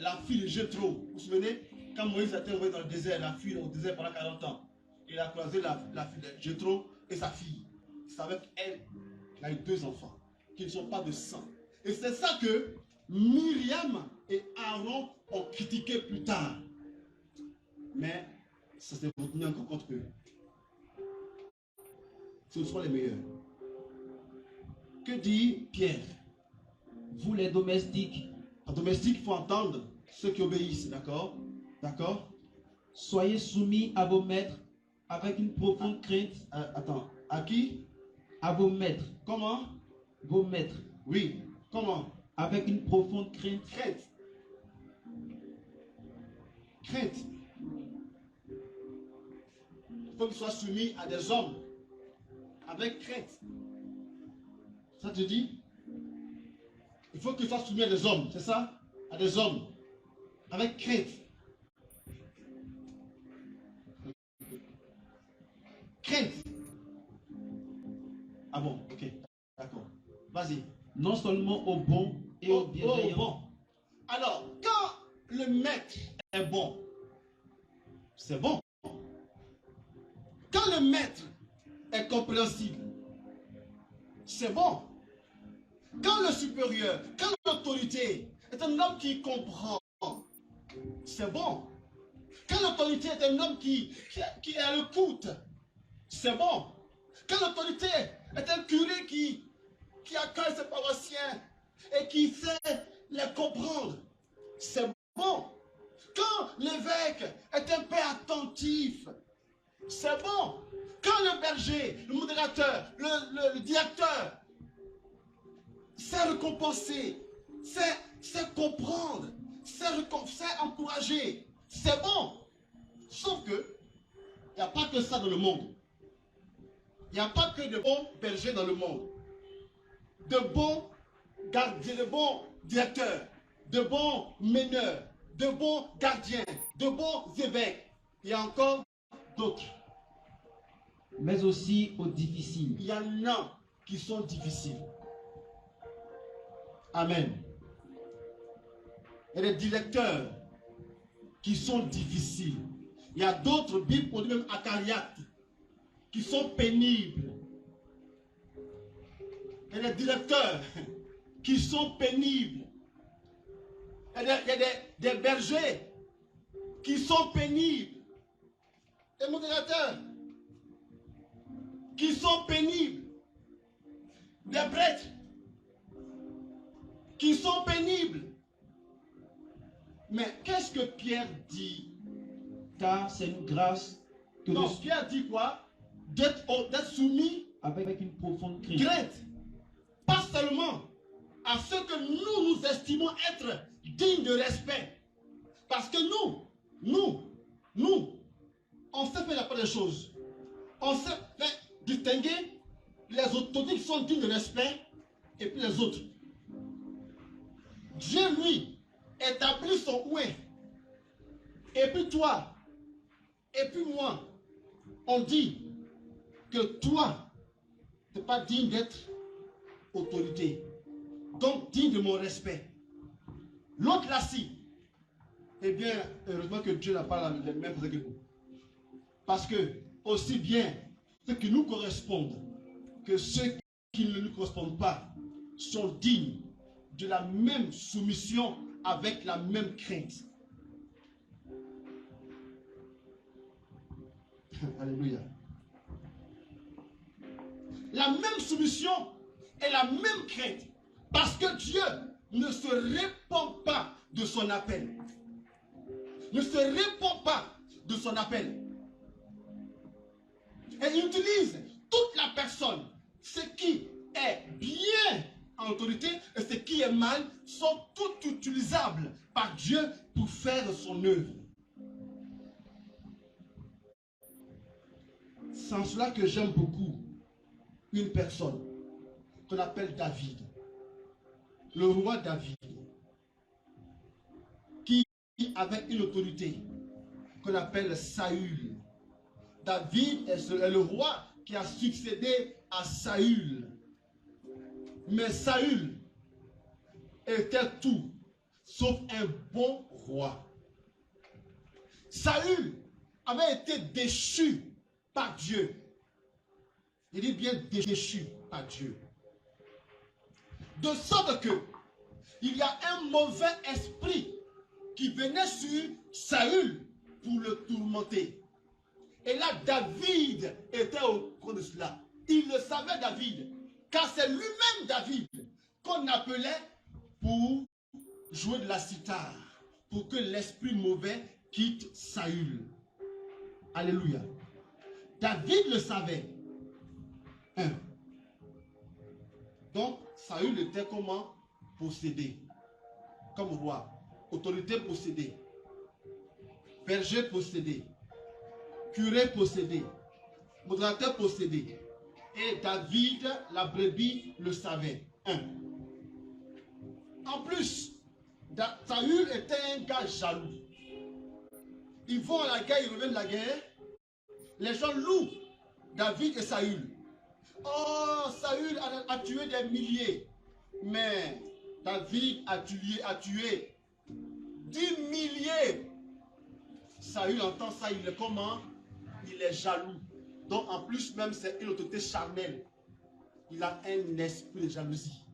la fille de Jéthro. Vous vous souvenez, quand Moïse a été envoyé dans le désert, la fille au désert pendant 40 ans, il a croisé la fille de Jéthro et sa fille. C'est avec elle qu'il a eu 2 enfants qui ne sont pas de sang. Et c'est ça que Myriam et Aaron ont critiqué plus tard. Mais ça s'est retenu encore contre eux. Ce sont les meilleurs. Que dit Pierre? Vous les domestiques, En domestique, il faut entendre ceux qui obéissent, d'accord? D'accord? soyez soumis à vos maîtres avec une profonde crainte. Attends, à qui? À vos maîtres, Comment? vos maîtres, Oui, comment? avec une profonde crainte. Crainte. Crainte. Il faut qu'il soit soumis à des hommes avec crainte. Ça te dit? Il faut qu'il soit soumis à des hommes, c'est ça? À des hommes avec crainte. Crainte. Ah bon, ok, d'accord. Vas-y. Non seulement aux bons et aux bienveillants. Bon. Alors, quand le maître est bon, c'est bon. Quand le maître est compréhensible, c'est bon. Quand le supérieur, quand l'autorité est un homme qui comprend, c'est bon. Quand l'autorité est un homme qui est à l'écoute, c'est bon. Quand l'autorité est un curé qui accueille ses paroissiens et qui sait les comprendre, c'est bon. Quand l'évêque est un père attentif, c'est bon. Quand le berger, le modérateur, le directeur sait récompenser, sait comprendre, sait encourager, c'est bon. Sauf que il n'y a pas que ça dans le monde. Il n'y a pas que de bons bergers dans le monde. De bons gardiens, de bons directeurs, de bons meneurs, de bons gardiens, de bons évêques. Il y a encore d'autres. Mais aussi aux difficiles. Il y en a qui sont difficiles. Amen. Il y a des directeurs qui sont difficiles. Il y a d'autres, Bible on dit même acariates, qui sont pénibles. Il y a des directeurs qui sont pénibles. Il y a des bergers qui sont pénibles. Des modérateurs qui sont pénibles. Des prêtres qui sont pénibles. Mais qu'est-ce que Pierre dit? Car c'est une grâce que Non, Pierre dit quoi? D'être soumis avec une profonde crainte. crainte. Pas seulement à ce que nous estimons être dignes de respect. Parce que nous, on sait faire la part des choses. On sait faire distinguer les autorités qui sont dignes de respect et puis les autres. Dieu, lui, établit son ouin. Et puis toi, et puis moi, on dit que toi, Tu n'es pas digne d'être autorité. Donc, digne de mon respect. L'autre là, si. Eh bien, heureusement que Dieu n'a pas les mêmes que nous. Parce que, aussi bien ceux qui nous correspondent que ceux qui ne nous correspondent pas sont dignes de la même soumission avec la même crainte. Alléluia. La même soumission et la même crainte. Parce que Dieu ne se répand pas de son appel. Ne se répand pas de son appel. Et il utilise toute la personne. Ce qui est bien en autorité et ce qui est mal sont toutes utilisables par Dieu pour faire son œuvre. C'est en cela que j'aime beaucoup une personne qu'on appelle David. Le roi David, qui avait une autorité qu'on appelle Saül. David est le roi qui a succédé à Saül. Mais Saül était tout sauf un bon roi. Saül avait été déchu par Dieu. Il dit bien déchu par Dieu. De sorte que il y a un mauvais esprit qui venait sur Saül pour le tourmenter. Et là, David était au courant de cela. Il le savait, David, car c'est lui-même, David, qu'on appelait pour jouer de la cithare, pour que l'esprit mauvais quitte Saül. Alléluia. David le savait. Donc, Saül était comment? Possédé. Comme roi. Autorité possédée. Berger possédé. Curé possédé. Modérateur possédé. Et David, la brebis, le savait. En plus, Saül était un gars jaloux. Ils vont à la guerre, ils reviennent de la guerre. Les gens louent David et Saül. Oh, Saül a tué des milliers. Mais David a tué 10 milliers. Saül entend ça, il est comment? Il est jaloux. Donc en plus même c'est une autorité charnelle. Il a un esprit de jalousie.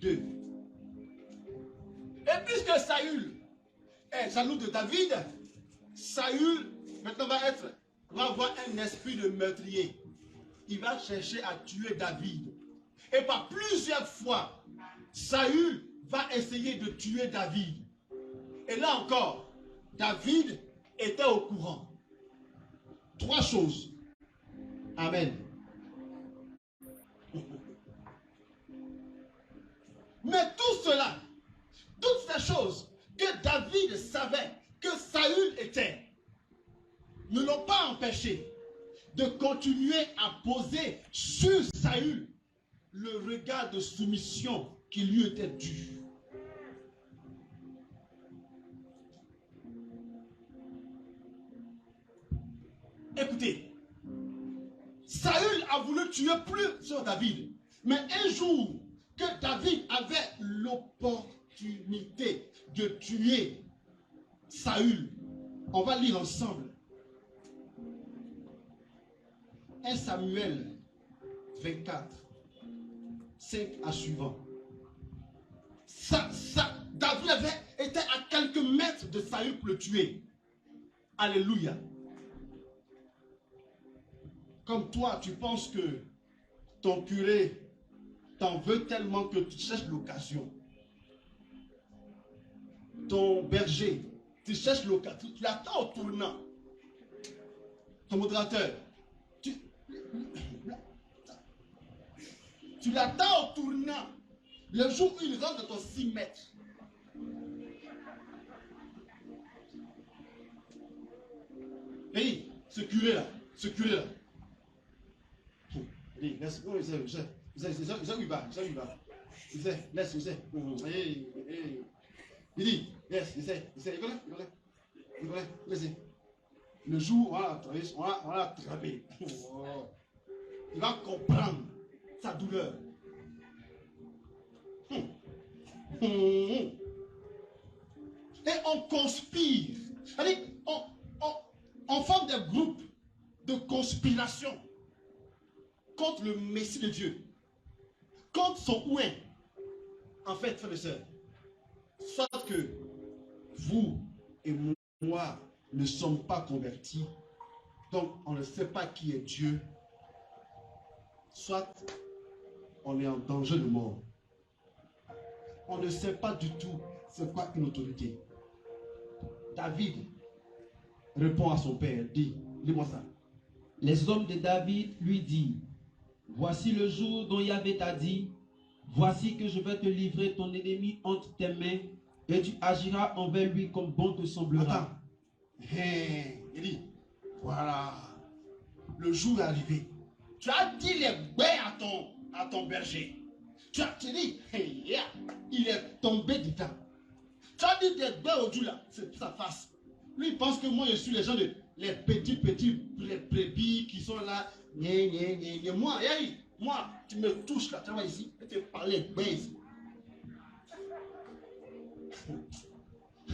2. Et puisque Saül est jaloux de David, Saül maintenant va avoir un esprit de meurtrier. Il va chercher à tuer David. Et par plusieurs fois, Saül va essayer de tuer David. Et là encore, David était au courant. 3 choses. Amen. Mais tout cela, toutes ces choses que David savait que Saül était, ne l'ont pas empêché de continuer à poser sur Saül le regard de soumission qui lui était dû. Écoutez, Saül a voulu tuer plus sur David, mais un jour que David avait l'opportunité de tuer Saül, on va lire ensemble 1 Samuel 24, 5 à suivant. David avait été à quelques mètres de Saül pour le tuer. Alléluia. Comme toi, tu penses que ton curé t'en veut tellement que tu cherches l'occasion. Ton berger, tu cherches l'occasion. Tu l'attends au tournant. Ton modérateur, tu l'attends au tournant. Le jour où il rentre dans ton 6 mètres. Hey, ce curé là. Laisse, non, il sait où il va. Il sait, laisse, il sait. Il dit, laisse, il sait, il connaît, laissez. Le jour où on va l'attraper, il va comprendre sa douleur. Et on conspire. C'est-à-dire, on forme des groupes de conspiration contre le Messie de Dieu, contre son ouin. En fait, frères et sœurs, soit que vous et moi ne sommes pas convertis, donc on ne sait pas qui est Dieu, soit on est en danger de mort. On ne sait pas du tout c'est quoi une autorité. David répond à son père, dit, lis-moi ça. Les hommes de David lui dirent, voici le jour dont Yahvé t'a dit, voici que je vais te livrer ton ennemi entre tes mains, et tu agiras envers lui comme bon te semblera. Attends. Il dit, voilà, le jour est arrivé. Tu as dit les baies à ton berger. Tu as dit, il est tombé dedans. Tu as dit des baies au Dieu là, c'est sa face. Lui, il pense que moi, je suis les petits brebis qui sont là. Moi, tu me touches là, tu vois ici, et tu parles des baies ici.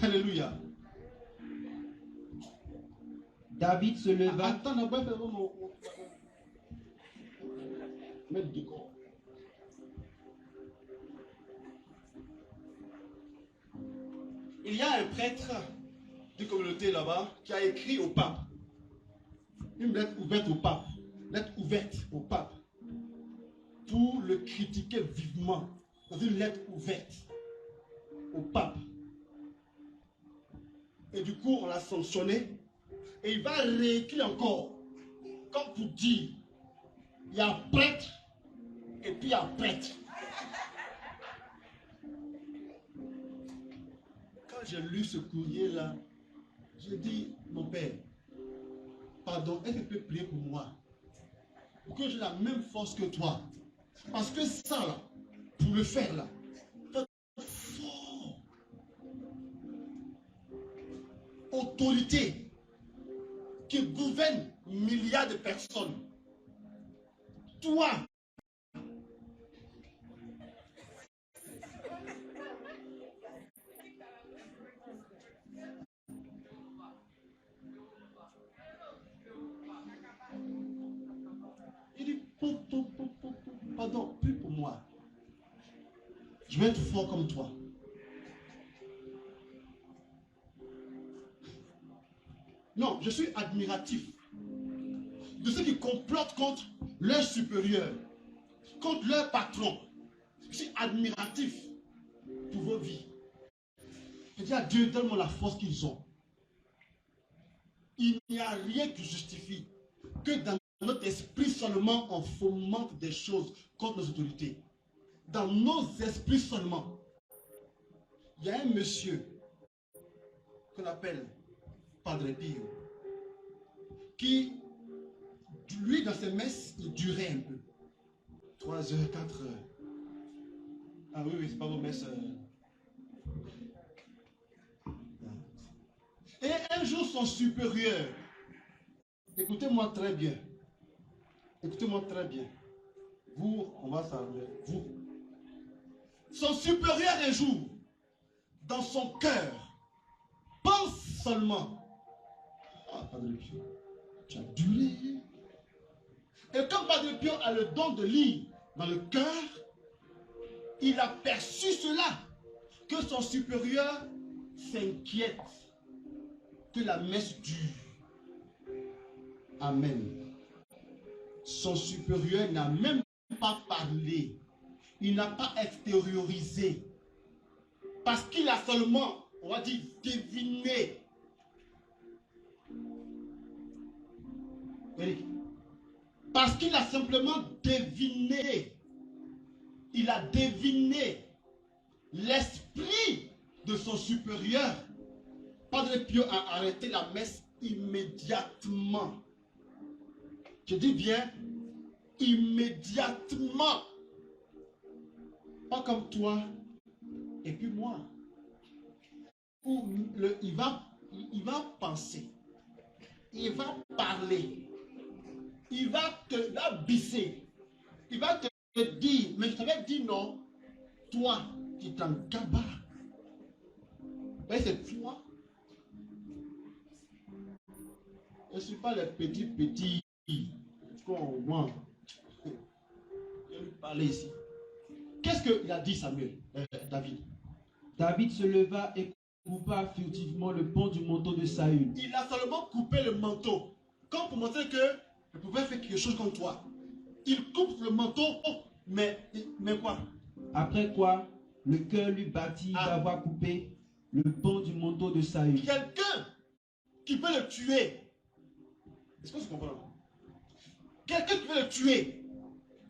Alléluia. David se leva. Attends, on va faire mettre du corps. Il y a un prêtre d'une communauté là-bas qui a écrit au pape. Une lettre ouverte au pape. Lettre ouverte au pape. Pour le critiquer vivement. Dans une lettre ouverte au pape. Et du coup, on l'a sanctionné. Et il va réécrire encore. Comme pour dire, il y a prêtre et puis il y a prêtre. Quand j'ai lu ce courrier-là, j'ai dit, mon père, pardon, est-ce que tu peux prier pour moi? Pour que j'ai la même force que toi. Parce que ça, là, pour le faire, là, fort. Autorité qui gouverne milliards de personnes. Toi, il dit, pardon, plus pour moi. Je vais être fort comme toi. Non, je suis admiratif de ceux qui complotent contre leurs supérieurs, contre leurs patrons. Je suis admiratif pour vos vies. Je dis à Dieu, donne-moi la force qu'ils ont. Il n'y a rien qui justifie que dans notre esprit seulement on fomente des choses contre nos autorités. Dans nos esprits seulement. Il y a un monsieur qu'on appelle Padre Pio, qui, lui, dans ses messes, il durait un peu. 3 heures, 4 heures. Ah oui, c'est pas vos messes. Et un jour, son supérieur, écoutez-moi très bien. Écoutez-moi très bien. Vous, on va s'arrêter. Vous. Son supérieur, un jour, dans son cœur, pense seulement. Ah, Padre Pio, tu as duré. Et comme Padre Pio a le don de lire dans le cœur, il a perçu cela, que son supérieur s'inquiète que la messe dure. Amen. Son supérieur n'a même pas parlé. Il n'a pas extériorisé. Parce qu'il a seulement, on va dire, deviné. Eric. Parce qu'il a simplement deviné. Il a deviné l'esprit de son supérieur. Padre Pio a arrêté la messe immédiatement. Je dis bien, immédiatement. Pas comme toi et puis moi. Il va penser. Il va parler. Il va te bisser. Il va te dit, mais je t'avais dit non, toi, tu t'en gabas. Mais c'est toi. Je ne suis pas les petits qu'on voit. Je vais lui parler ici. Qu'est-ce qu'il a dit, David? David se leva et coupa furtivement le pan du manteau de Saül. Il a seulement coupé le manteau, comme pour montrer que je pouvais faire quelque chose contre toi. Il coupe le manteau, mais quoi? Après quoi, le cœur lui battit d'avoir coupé le pan du manteau de Saül. Quelqu'un qui peut le tuer. Est-ce que tu comprends? Quelqu'un qui veut le tuer,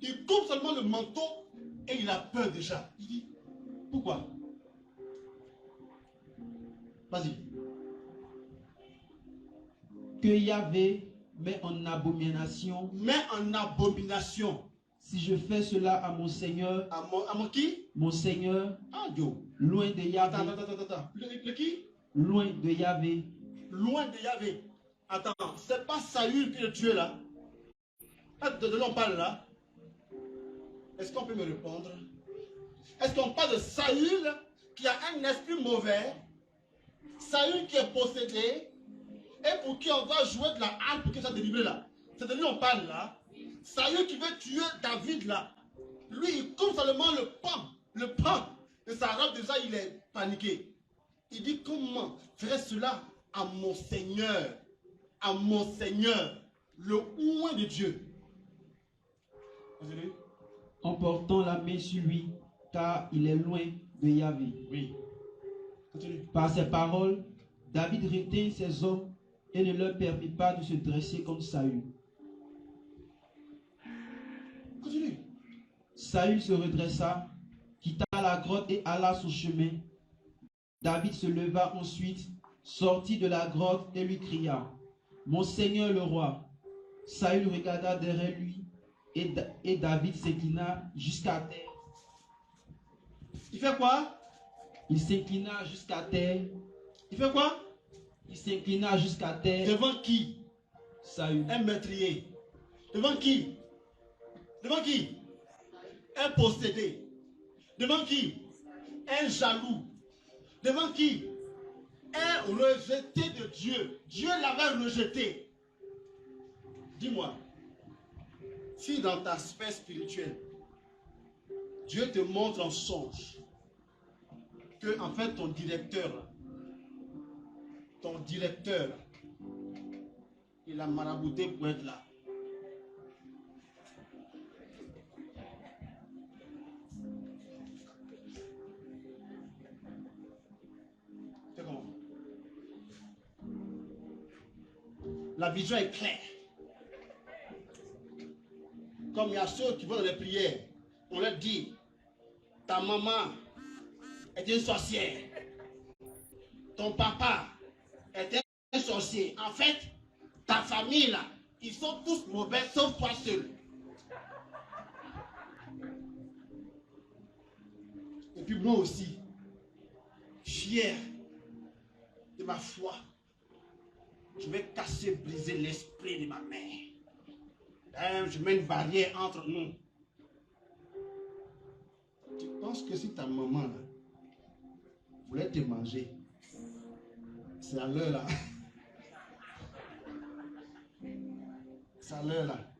il coupe seulement le manteau et il a peur déjà. Il dit, pourquoi? Vas-y. Que Yahvé met en abomination. Met en abomination. Si je fais cela à mon Seigneur. À mon qui? Mon Seigneur. Ah, Dieu. Loin de Yahvé. Attends. Le qui? Loin de Yahvé. Loin de Yahvé. Attends, c'est pas Saül qui le tué là? De l'on parle là? Est-ce qu'on peut me répondre? Est-ce qu'on parle de Saül qui a un esprit mauvais? Saül qui est possédé et pour qui on va jouer de la harpe pour qu'il soit délivré là? C'est de lui on parle là. Saül qui veut tuer David là. Lui il coupe seulement le pan de sa robe, déjà il est paniqué. Il dit comment ferait cela à mon Seigneur? À mon Seigneur, le oint de Dieu. Désolé. En portant la main sur lui, car il est loin de Yahvé. Oui. Continue. Par ces paroles, David retint ses hommes et ne leur permit pas de se dresser contre Saül. Continue. Saül se redressa, quitta la grotte et alla son chemin. David se leva ensuite, sortit de la grotte et lui cria, « Mon Seigneur le roi !» Saül regarda derrière lui et David s'inclina jusqu'à terre. Il fait quoi? Il s'inclina jusqu'à terre. Il fait quoi? Il s'inclina jusqu'à terre. Devant qui? Saül. Un meurtrier. Devant qui? Devant qui? Un possédé. Devant qui? Un jaloux. Devant qui? Un rejeté de Dieu. Dieu l'avait rejeté. Dis-moi, si dans ta sphère spirituelle, Dieu te montre en songe que en fait ton directeur, il a marabouté pour être là. C'est comment? La vision est claire. Comme il y a ceux qui vont dans les prières, on leur dit, ta maman est une sorcière. Ton papa est un sorcier. En fait, ta famille là, ils sont tous mauvais sauf toi seul. Et puis moi aussi, fier de ma foi, je vais casser, briser l'esprit de ma mère. Je mets une barrière entre nous. Tu penses que si ta maman là, voulait te manger, c'est à l'heure là. C'est à l'heure là.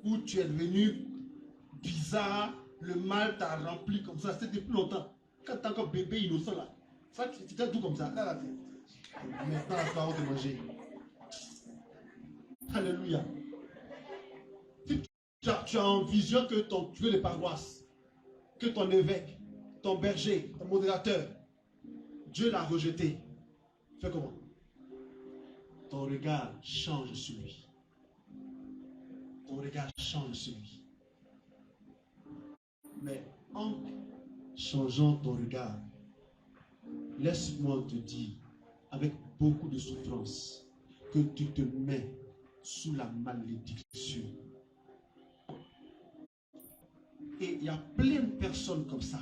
Où tu es devenu bizarre, le mal t'a rempli comme ça. C'était depuis longtemps. Quand tu es encore bébé innocent là. Ça, tu étais tout comme ça. Là, maintenant, la parole de manger. Alléluia. Si tu as en vision que ton curé de paroisse, que ton évêque, ton berger, ton modérateur, Dieu l'a rejeté, fais comment? Ton regard change sur lui. Ton regard change sur lui. Mais en changeant ton regard, laisse-moi te dire, avec beaucoup de souffrance, que tu te mets sous la malédiction. Et il y a plein de personnes comme ça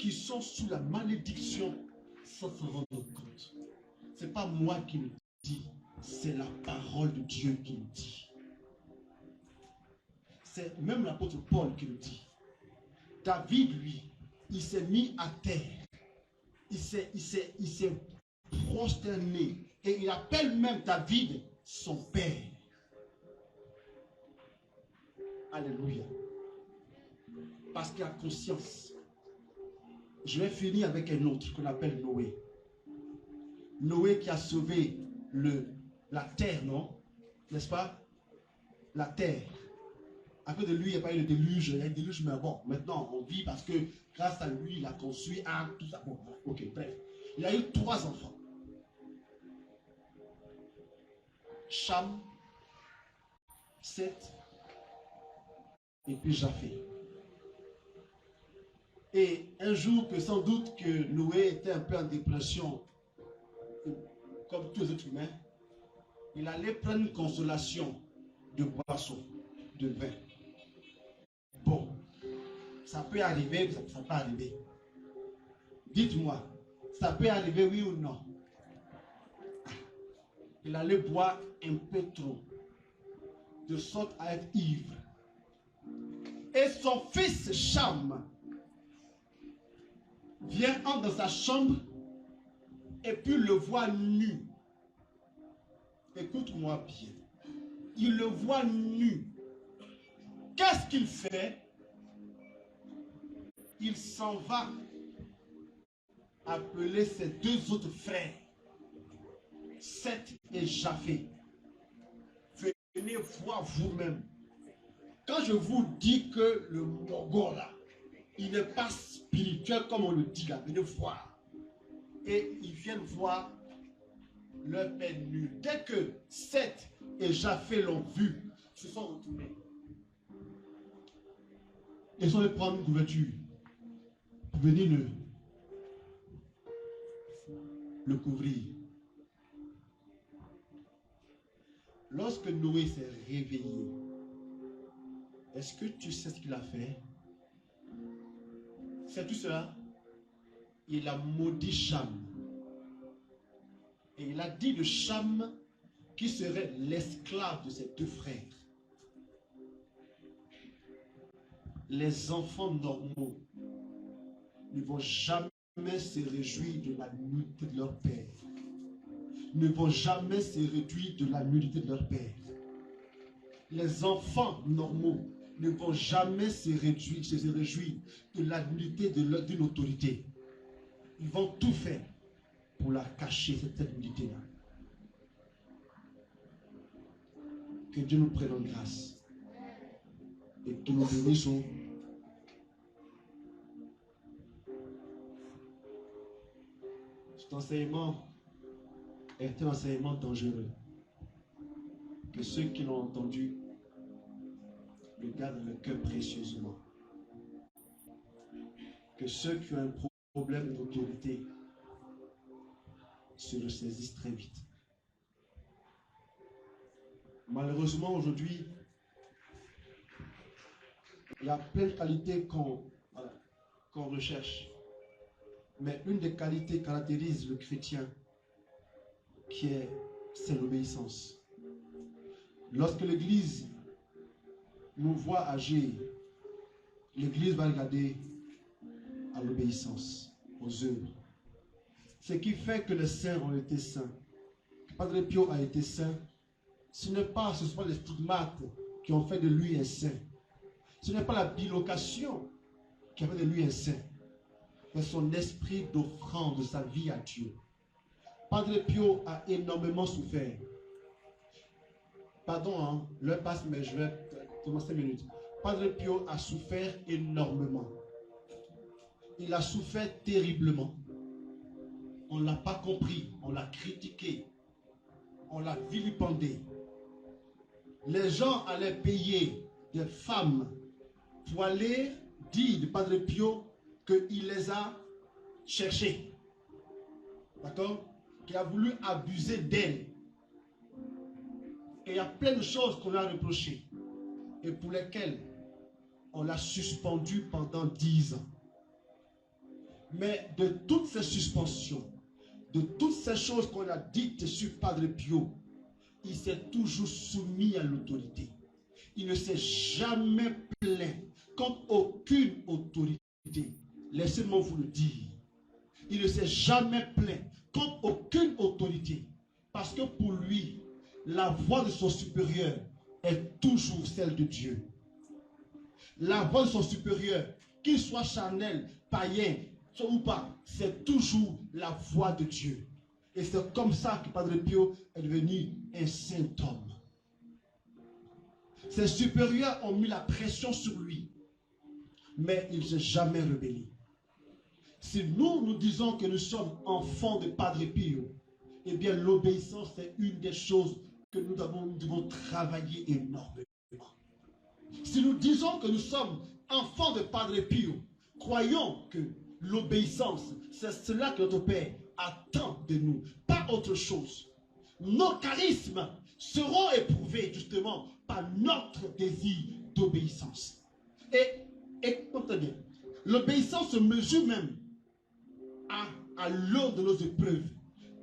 qui sont sous la malédiction sans s'en rendre compte. Ce n'est pas moi qui le dis, c'est la parole de Dieu qui le dit. C'est même l'apôtre Paul qui le dit. David, lui, il s'est mis à terre. Il s'est prosterné. Et il appelle même David son père. Alléluia. Parce qu'il a conscience. Je vais finir avec un autre qu'on appelle Noé. Noé qui a sauvé la terre, non? N'est-ce pas? La terre. À cause de lui, il n'y a pas eu le déluge. Il y a eu le déluge, mais bon, maintenant, on vit parce que grâce à lui, il a construit tout ça. Bon, ok, bref. Il a eu 3 enfants. Cham, Seth, et puis Japheth. Et un jour que sans doute que Noé était un peu en dépression, comme tous les êtres humains, il allait prendre une consolation de boisson, de vin. Bon, ça peut arriver, ça peut arriver. Dites-moi, ça peut arriver oui ou non? Il allait boire un peu trop, de sorte à être ivre. Et son fils Cham vient entre dans sa chambre et puis le voit nu. Écoute-moi bien. Il le voit nu. Qu'est-ce qu'il fait? Il s'en va appeler ses 2 autres frères, Seth et Japheth. Venez voir vous-même. Quand je vous dis que le Mogol là, il n'est pas spirituel comme on le dit là, venez voir. Et ils viennent voir leur père nu. Dès que Seth et Japheth l'ont vu, ils se sont retournés. Ils sont allés prendre une couverture pour venir le couvrir. Lorsque Noé s'est réveillé, est-ce que tu sais ce qu'il a fait? C'est tout cela. Il a maudit Cham. Et il a dit de Cham qui serait l'esclave de ses 2 frères. Les enfants normaux ne vont jamais se réjouir de la nudité de leur père. Ne vont jamais se réduire de la nudité de leur père. Les enfants normaux ne vont jamais se réjouir de la nudité d'une autorité. Ils vont tout faire pour la cacher, cette nudité-là. Que Dieu nous prenne en grâce et que nous bénissons. Cet enseignement est un enseignement dangereux. Que ceux qui l'ont entendu le gardent dans le cœur précieusement. Que ceux qui ont un problème d'autorité se ressaisissent très vite. Malheureusement, aujourd'hui, il y a plein de qualités qu'on recherche. Mais une des qualités qui caractérise le chrétien, c'est l'obéissance. Lorsque l'Église nous voit agir, l'Église va regarder à l'obéissance, aux œuvres. Ce qui fait que les saints ont été saints, que Padre Pio a été saint, ce sont pas les stigmates qui ont fait de lui un saint. Ce n'est pas la bilocation qui a fait de lui un saint, mais son esprit d'offrande de sa vie à Dieu. Padre Pio a énormément souffert. Pardon, hein, l'heure passe, mais je vais commencer 5 minutes. Padre Pio a souffert énormément. Il a souffert terriblement. On ne l'a pas compris, on l'a critiqué, on l'a vilipendé. Les gens allaient payer des femmes pour aller dire de Padre Pio qu'il les a cherchées. D'accord? Qu'il a voulu abuser d'elles. Et il y a plein de choses qu'on a reprochées et pour lesquelles on l'a suspendu pendant 10 ans. Mais de toutes ces suspensions, de toutes ces choses qu'on a dites sur Padre Pio, il s'est toujours soumis à l'autorité. il ne s'est jamais plaint contre aucune autorité. Laissez-moi vous le dire. Il ne s'est jamais plaint contre aucune autorité. Parce que pour lui, la voix de son supérieur est toujours celle de Dieu. La voix de son supérieur, qu'il soit charnel, païen ou pas, c'est toujours la voix de Dieu. Et c'est comme ça que Padre Pio est devenu un saint homme. Ses supérieurs ont mis la pression sur lui, mais il ne s'est jamais rebellé. Si nous disons que nous sommes enfants de Padre Pio, eh bien l'obéissance est une des choses que nous devons travailler énormément. Si nous disons que nous sommes enfants de Padre Pio, croyons que l'obéissance, c'est cela que notre Père attend de nous, pas autre chose. Nos charismes seront éprouvés justement par notre désir d'obéissance. Et comprenez, l'obéissance se mesure même à l'aune de nos épreuves.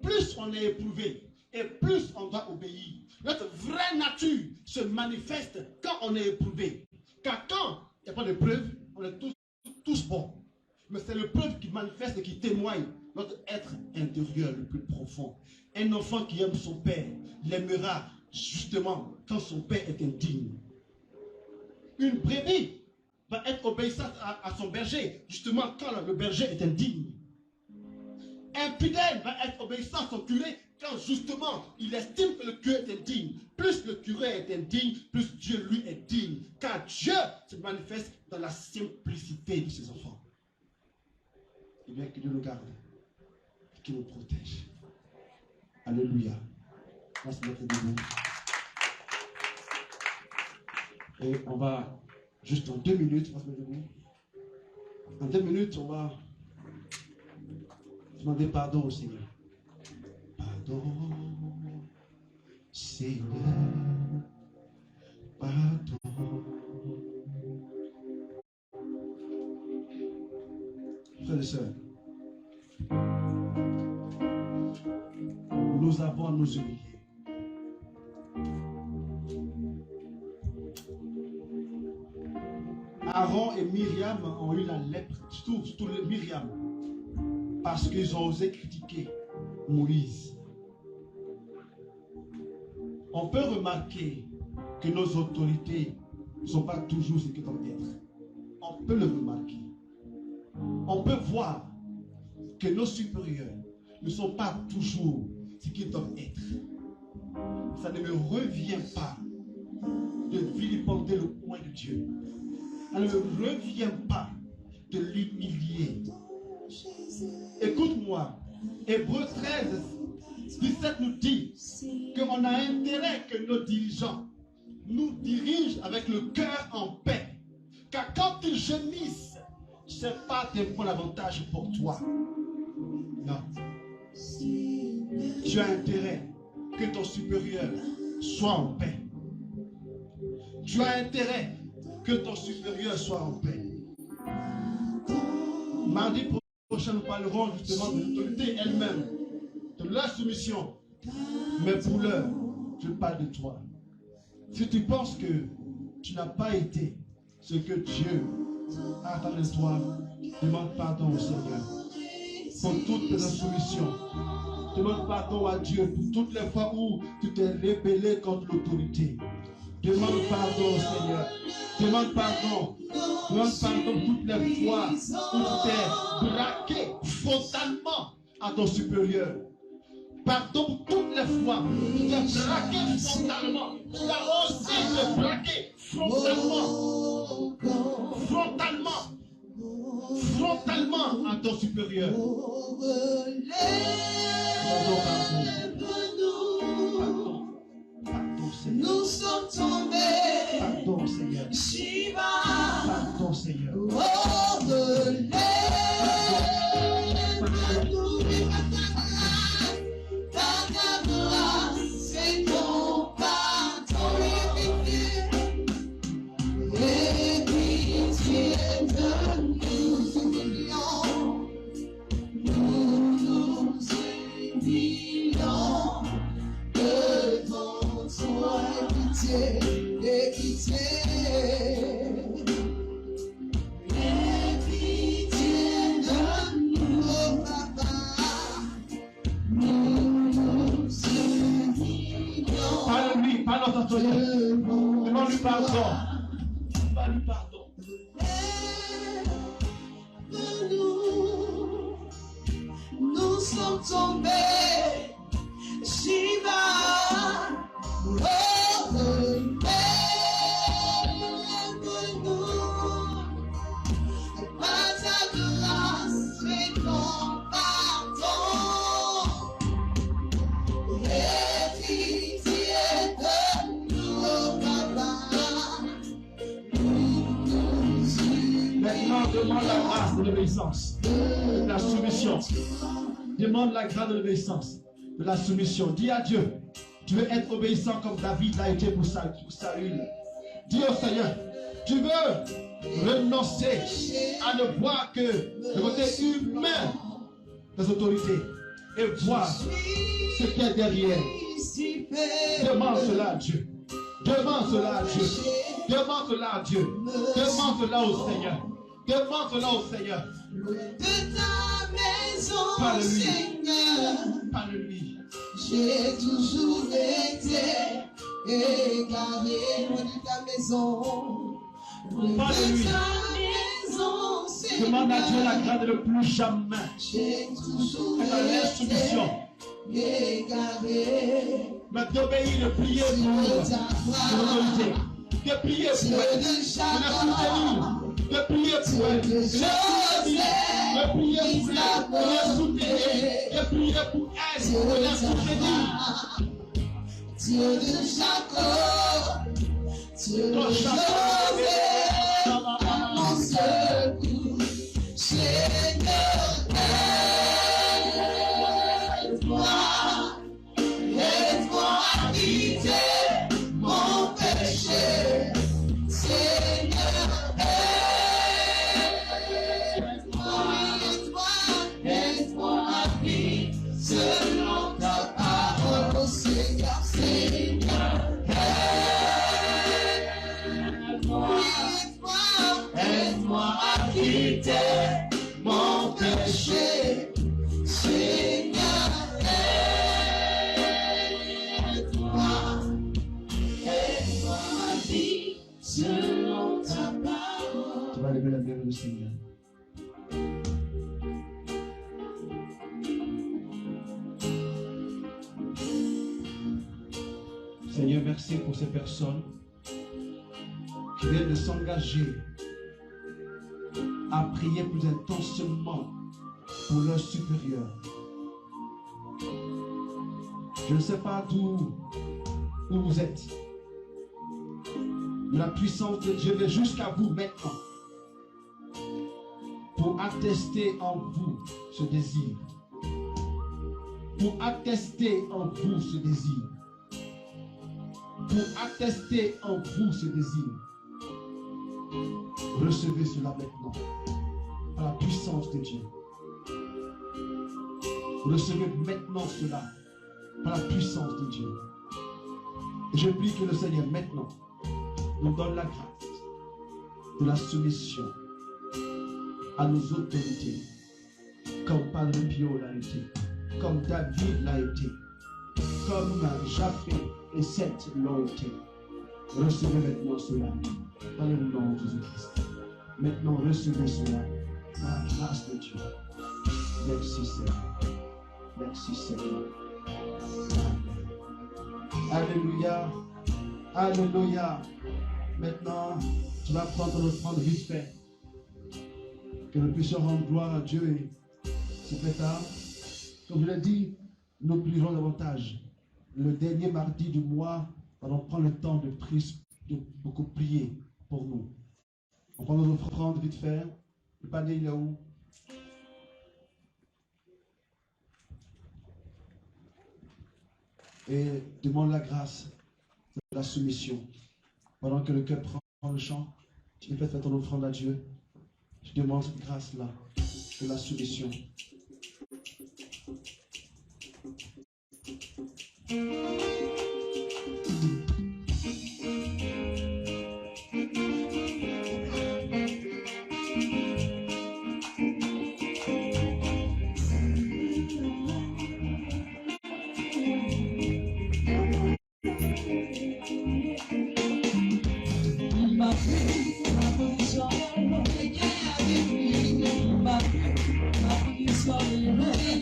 Plus on est éprouvé et plus on doit obéir. Notre vraie nature se manifeste quand on est éprouvé. Car quand il n'y a pas d'épreuve, on est tous bons. Mais c'est l'épreuve qui manifeste et qui témoigne notre être intérieur le plus profond. Un enfant qui aime son père l'aimera justement quand son père est indigne. Une brebis va être obéissante à son berger justement quand le berger est indigne. Un fidèle va être obéissant à son curé quand justement il estime que le curé est indigne. Plus le curé est indigne, plus Dieu lui est digne. Car Dieu se manifeste dans la simplicité de ses enfants. Et bien que Dieu nous garde, qu'il nous protège. Alléluia. On va se mettre debout. Et on va, juste en 2 minutes, on va se mettre debout. En 2 minutes, on va demander pardon au Seigneur. Pardon, Seigneur. Pardon. Frères et sœurs, nous avons à nous humilier. Aaron et Myriam ont eu la lèpre, surtout les Myriam, parce qu'ils ont osé critiquer Moïse. On peut remarquer que nos autorités ne sont pas toujours ce qu'elles doivent être. On peut le remarquer. On peut voir que nos supérieurs ne sont pas toujours ce qu'ils doivent être. Ça ne me revient pas de vilipender le point de Dieu. Ça ne me revient pas de l'humilier. Écoute-moi, Hébreux 13, 17 nous dit qu'on a intérêt que nos dirigeants nous dirigent avec le cœur en paix. Car quand ils gémissent, ce n'est pas un point d'avantage pour toi. Non. Tu as intérêt que ton supérieur soit en paix. Tu as intérêt que ton supérieur soit en paix. Mardi prochain, nous parlerons justement de l'autorité elle-même, de la soumission. Mais pour l'heure, je parle de toi. Si tu penses que tu n'as pas été ce que Dieu attend de toi, demande pardon au Seigneur pour toutes tes insoumissions. Demande pardon à Dieu pour toutes les fois où tu t'es rébellé contre l'autorité. Demande pardon au Seigneur. Demande pardon. Demande pardon toutes les fois où tu t'es braqué frontalement à ton supérieur. Pardon pour toutes les fois où tu t'es braqué frontalement. Tu as aussi te braqué frontalement. Frontalement à ton supérieur. Pardon, Seigneur. Nous sommes tombés. Pardon, Seigneur. Shiva. Pardon, Seigneur. C'est ton pardon. Et pitié de nous humilions. Nous nous humilions devant toi, pitié et pitié. nous sommes tombés. Shiva, oh, nous, par ta grâce et ton pardon, et pitié de nous, Papa. Maintenant, demande la grâce de l'obéissance, de la soumission. Demande la grâce de l'obéissance, de la soumission. Dis à Dieu, tu veux être obéissant comme David l'a été pour Saül. Dis au Seigneur, tu veux renoncer à ne voir que le côté humain des autorités et voir ce qu'il y a derrière. Demande cela à Dieu. Demande cela à Dieu. Demande cela à Dieu. Demande cela au Seigneur. Demande cela au Seigneur. De ta maison, Parle-lui. Seigneur, Parle-lui. j'ai toujours été égaré loin de ta maison. Loin Parle-lui. de ta maison, Seigneur, Demande à Dieu la grâce de ne plus jamais j'ai toujours être dans l'insoumission, été égaré. mais d'obéir, de prier pour l'autorité, de prier pour elle, de la soutenir, de prier pour elle, de la soutenir, de prier pour elle, de la soutenir, de prier pour elle, de la soutenir. Dieu de Jacob, Dieu de Ton Joseph, chapeau. mon secours, Seigneur, aide-moi à quitter mon péché, Seigneur, aide-moi à vivre selon ta parole, Seigneur, Seigneur, aide-moi à quitter mon péché, Seigneur, aide-moi à vivre selon ta parole. Tu vas lever la main du Seigneur. Seigneur, merci pour ces personnes qui viennent de s'engager à prier plus intensément pour leur supérieur. Je ne sais pas où vous êtes, mais la puissance de Dieu vient jusqu'à vous maintenant pour attester en vous ce désir. Pour attester en vous ce désir. Pour attester en vous ce désir. Recevez cela maintenant par la puissance de Dieu. Recevez maintenant cela par la puissance de Dieu. Et je prie que le Seigneur maintenant nous donne la grâce de la soumission à nos autorités, comme Padre Pio l'a été, comme David l'a été, comme Japhé et Seth l'ont été. Recevez maintenant cela dans le nom de Jésus-Christ. Maintenant, recevez cela dans la grâce de Dieu. Merci Seigneur. Merci Seigneur. Alléluia. Alléluia. Maintenant, tu vas prendre l'offrande vite fait. Que nous puissions rendre gloire à Dieu. Et c'est fait tard. Comme je l'ai dit, nous prierons davantage. Le dernier mardi du mois, on prend le temps de beaucoup prier pour nous. On prend nos offrandes vite fait. Le panier, il est où? Et demande la grâce de la soumission. Pendant que le cœur prend le chant, tu peux faire ton offrande à Dieu. Je demande cette grâce-là de la soumission.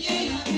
Yeah.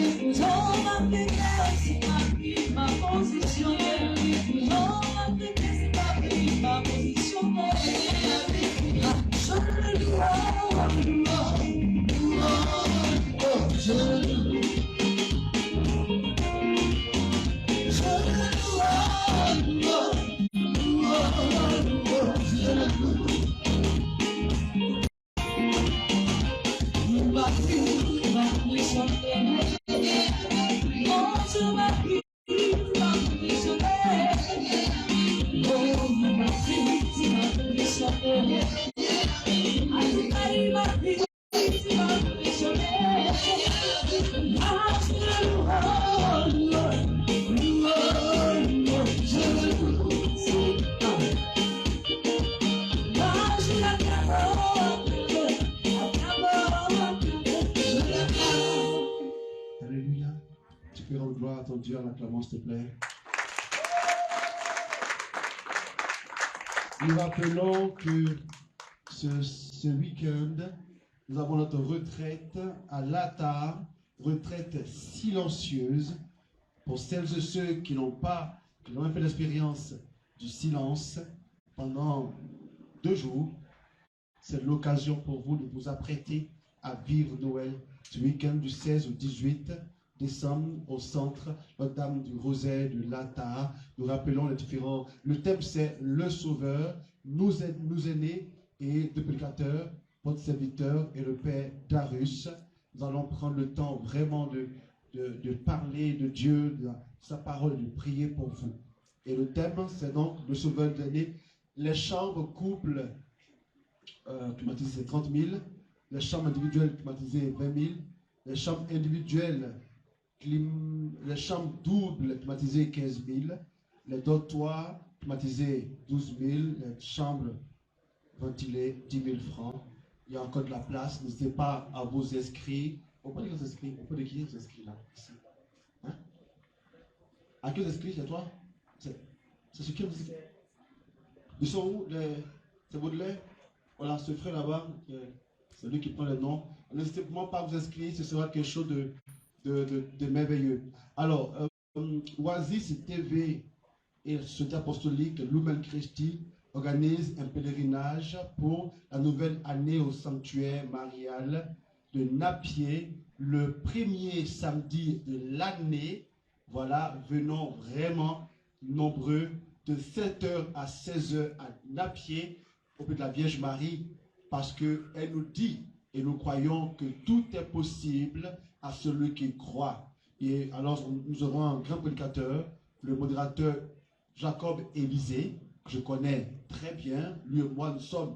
Alléluia. Tu peux rendre gloire à ton Dieu en acclamant, s'il te plaît. Nous rappelons que ce week-end, nous avons notre retraite à l'ATA, retraite silencieuse pour celles et ceux qui n'ont pas fait l'expérience du silence pendant 2 jours. C'est l'occasion pour vous de vous apprêter à vivre Noël ce week-end du 16 au 18 décembre au centre Notre-Dame du Rosaire de l'ATA. Nous rappelons les différents. Le thème c'est le Sauveur, nous aînés et de prédicateurs, votre serviteur et le Père Darius. Nous allons prendre le temps vraiment de parler de Dieu, de sa parole, de prier pour vous. Et le thème c'est donc le Sauveur des aînés. Les chambres couples climatisées 30 000, les chambres individuelles climatisées 20 000, les chambres individuelles, les chambres doubles climatisées 15 000, les dortoirs climatisés 12 000, les chambres ventilées 10 000 francs. Il y a encore de la place, n'hésitez pas à vous inscrire. On peut dire les inscrits, on peut dire qui est inscrit là, ici. Hein? À qui est inscrit chez toi? C'est ce qui est inscrit. Ils sont où? C'est Baudelaire? Voilà, ce frère là-bas, c'est lui qui prend le nom. N'hésitez pas à vous inscrire, ce sera quelque chose de merveilleux. Alors, Oasis TV et Société Apostolique Lumen Christi organise un pèlerinage pour la nouvelle année au sanctuaire marial de Napier, le premier samedi de l'année. Voilà, venons vraiment nombreux de 7h à 16h à Napier, auprès de la Vierge Marie, parce qu'elle nous dit, et nous croyons que tout est possible à celui qui croit. Et alors, nous aurons un grand prédicateur, le modérateur Jacob Élisée, que je connais très bien. Lui et moi, nous sommes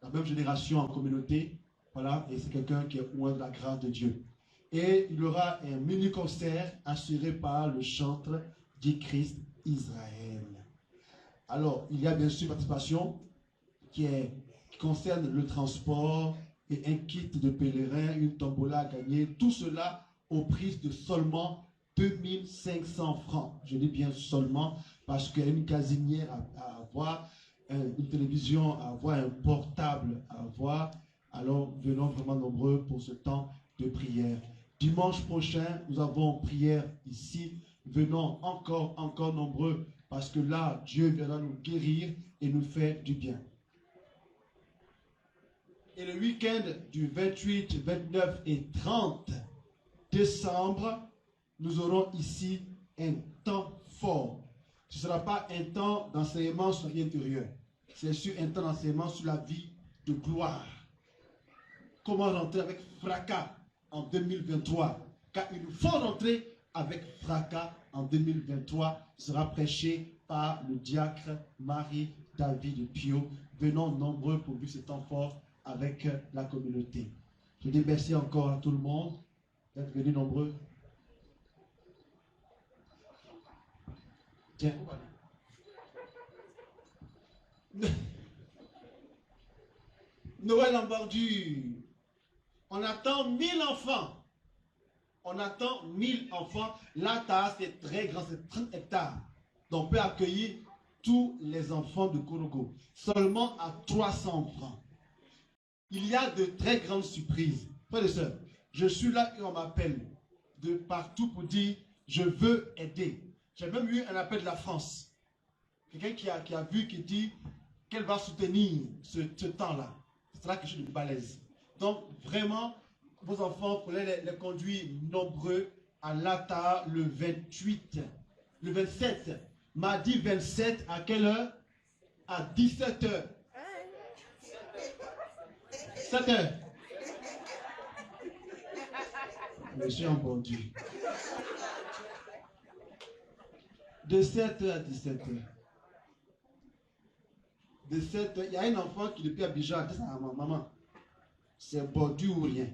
la même génération en communauté. Voilà, et c'est quelqu'un qui est loin de la grâce de Dieu. Et il y aura un mini-concert assuré par le chantre du Christ Israël. Alors, il y a bien sûr participation qui concerne le transport et un kit de pèlerin, une tombola à gagner. Tout cela au prix de seulement 2500 francs. Je dis bien seulement parce qu'il y a une casinière à avoir, une télévision à avoir, un portable à avoir. Alors, venons vraiment nombreux pour ce temps de prière. Dimanche prochain, nous avons prière ici. Venons encore nombreux parce que là, Dieu viendra nous guérir et nous faire du bien. Et le week-end du 28, 29 et 30 décembre, nous aurons ici un temps fort. Ce ne sera pas un temps d'enseignement sur la vie intérieure. C'est sûr un temps d'enseignement sur la vie de gloire. Comment rentrer avec fracas en 2023? Car il nous faut rentrer avec fracas en 2023. Sera prêché par le diacre Marie-David Pio. Venons nombreux pour vivre ce temps fort avec la communauté. Je dis merci encore à tout le monde d'être venus nombreux. Tiens. Noël en bordure. On attend 1000 enfants. On attend 1000 enfants. L'ATA, c'est très grand, c'est 30 hectares. Donc, on peut accueillir tous les enfants de Korogo. Seulement à 300 francs. Il y a de très grandes surprises. Frères et sœurs, je suis là et on m'appelle de partout pour dire je veux aider. J'ai même eu un appel de la France. Quelqu'un qui a vu, qui dit qu'elle va soutenir ce temps-là. sera quelque chose de balèze. Donc, vraiment, vos enfants, vous pourrez les conduire nombreux à l'ATA le 28, le 27. Mardi 27, à quelle heure? À 17h. 7h. Monsieur Ambordu. De 7h à 17h. De 7h, il y a un enfant qui depuis Abidjan dit à maman, c'est Bordu ou rien.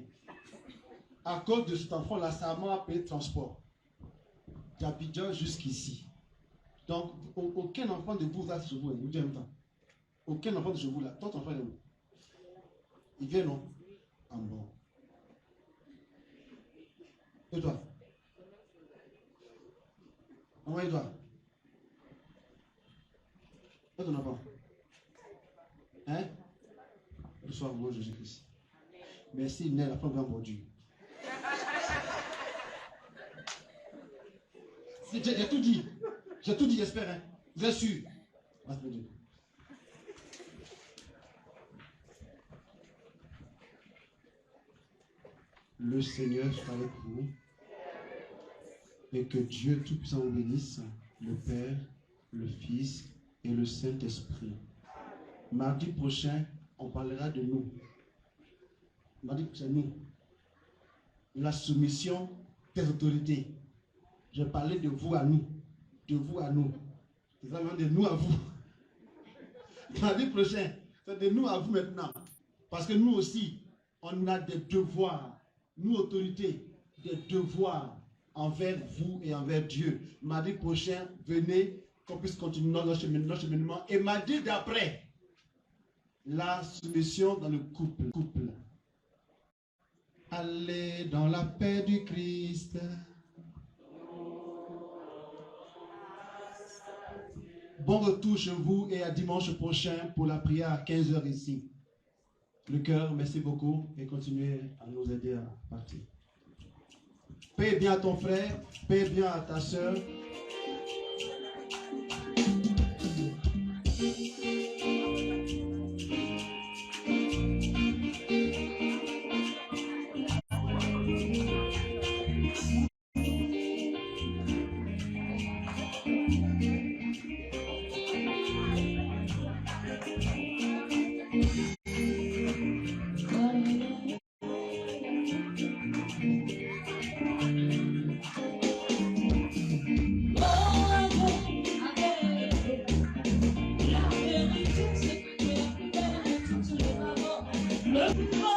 À cause de cet enfant-là, sa maman a payé le transport d'Abidjan jusqu'ici. Donc, aucun enfant de vous a chez vous, vous dites en même temps. Aucun enfant de chez vous là. Ton enfant est où? Il vient non? En bon. Et toi? Comment et toi? Et ton enfant? Hein? Le soir, moi, Jésus-Christ. Merci, il naît la femme grand Dieu. J'ai tout dit. J'ai tout dit, j'espère. Hein? Vous êtes sûr? Le Seigneur soit avec vous et que Dieu Tout-Puissant vous bénisse, le Père, le Fils et le Saint-Esprit. Mardi prochain, on parlera de nous. Mardi prochain, nous. La soumission des autorités. Je parlais de vous à nous. De vous à nous. C'est ça, de nous à vous. Mardi prochain, c'est de nous à vous maintenant. Parce que nous aussi, on a des devoirs. Nous, autorités, des devoirs envers vous et envers Dieu. Mardi prochain, venez, qu'on puisse continuer notre cheminement. Et mardi d'après, la soumission dans le couple. Allez dans la paix du Christ. Bon retour chez vous et à dimanche prochain pour la prière à 15h ici. Le cœur, merci beaucoup et continuez à nous aider à partir. Paie bien à ton frère, paie bien à ta soeur. Le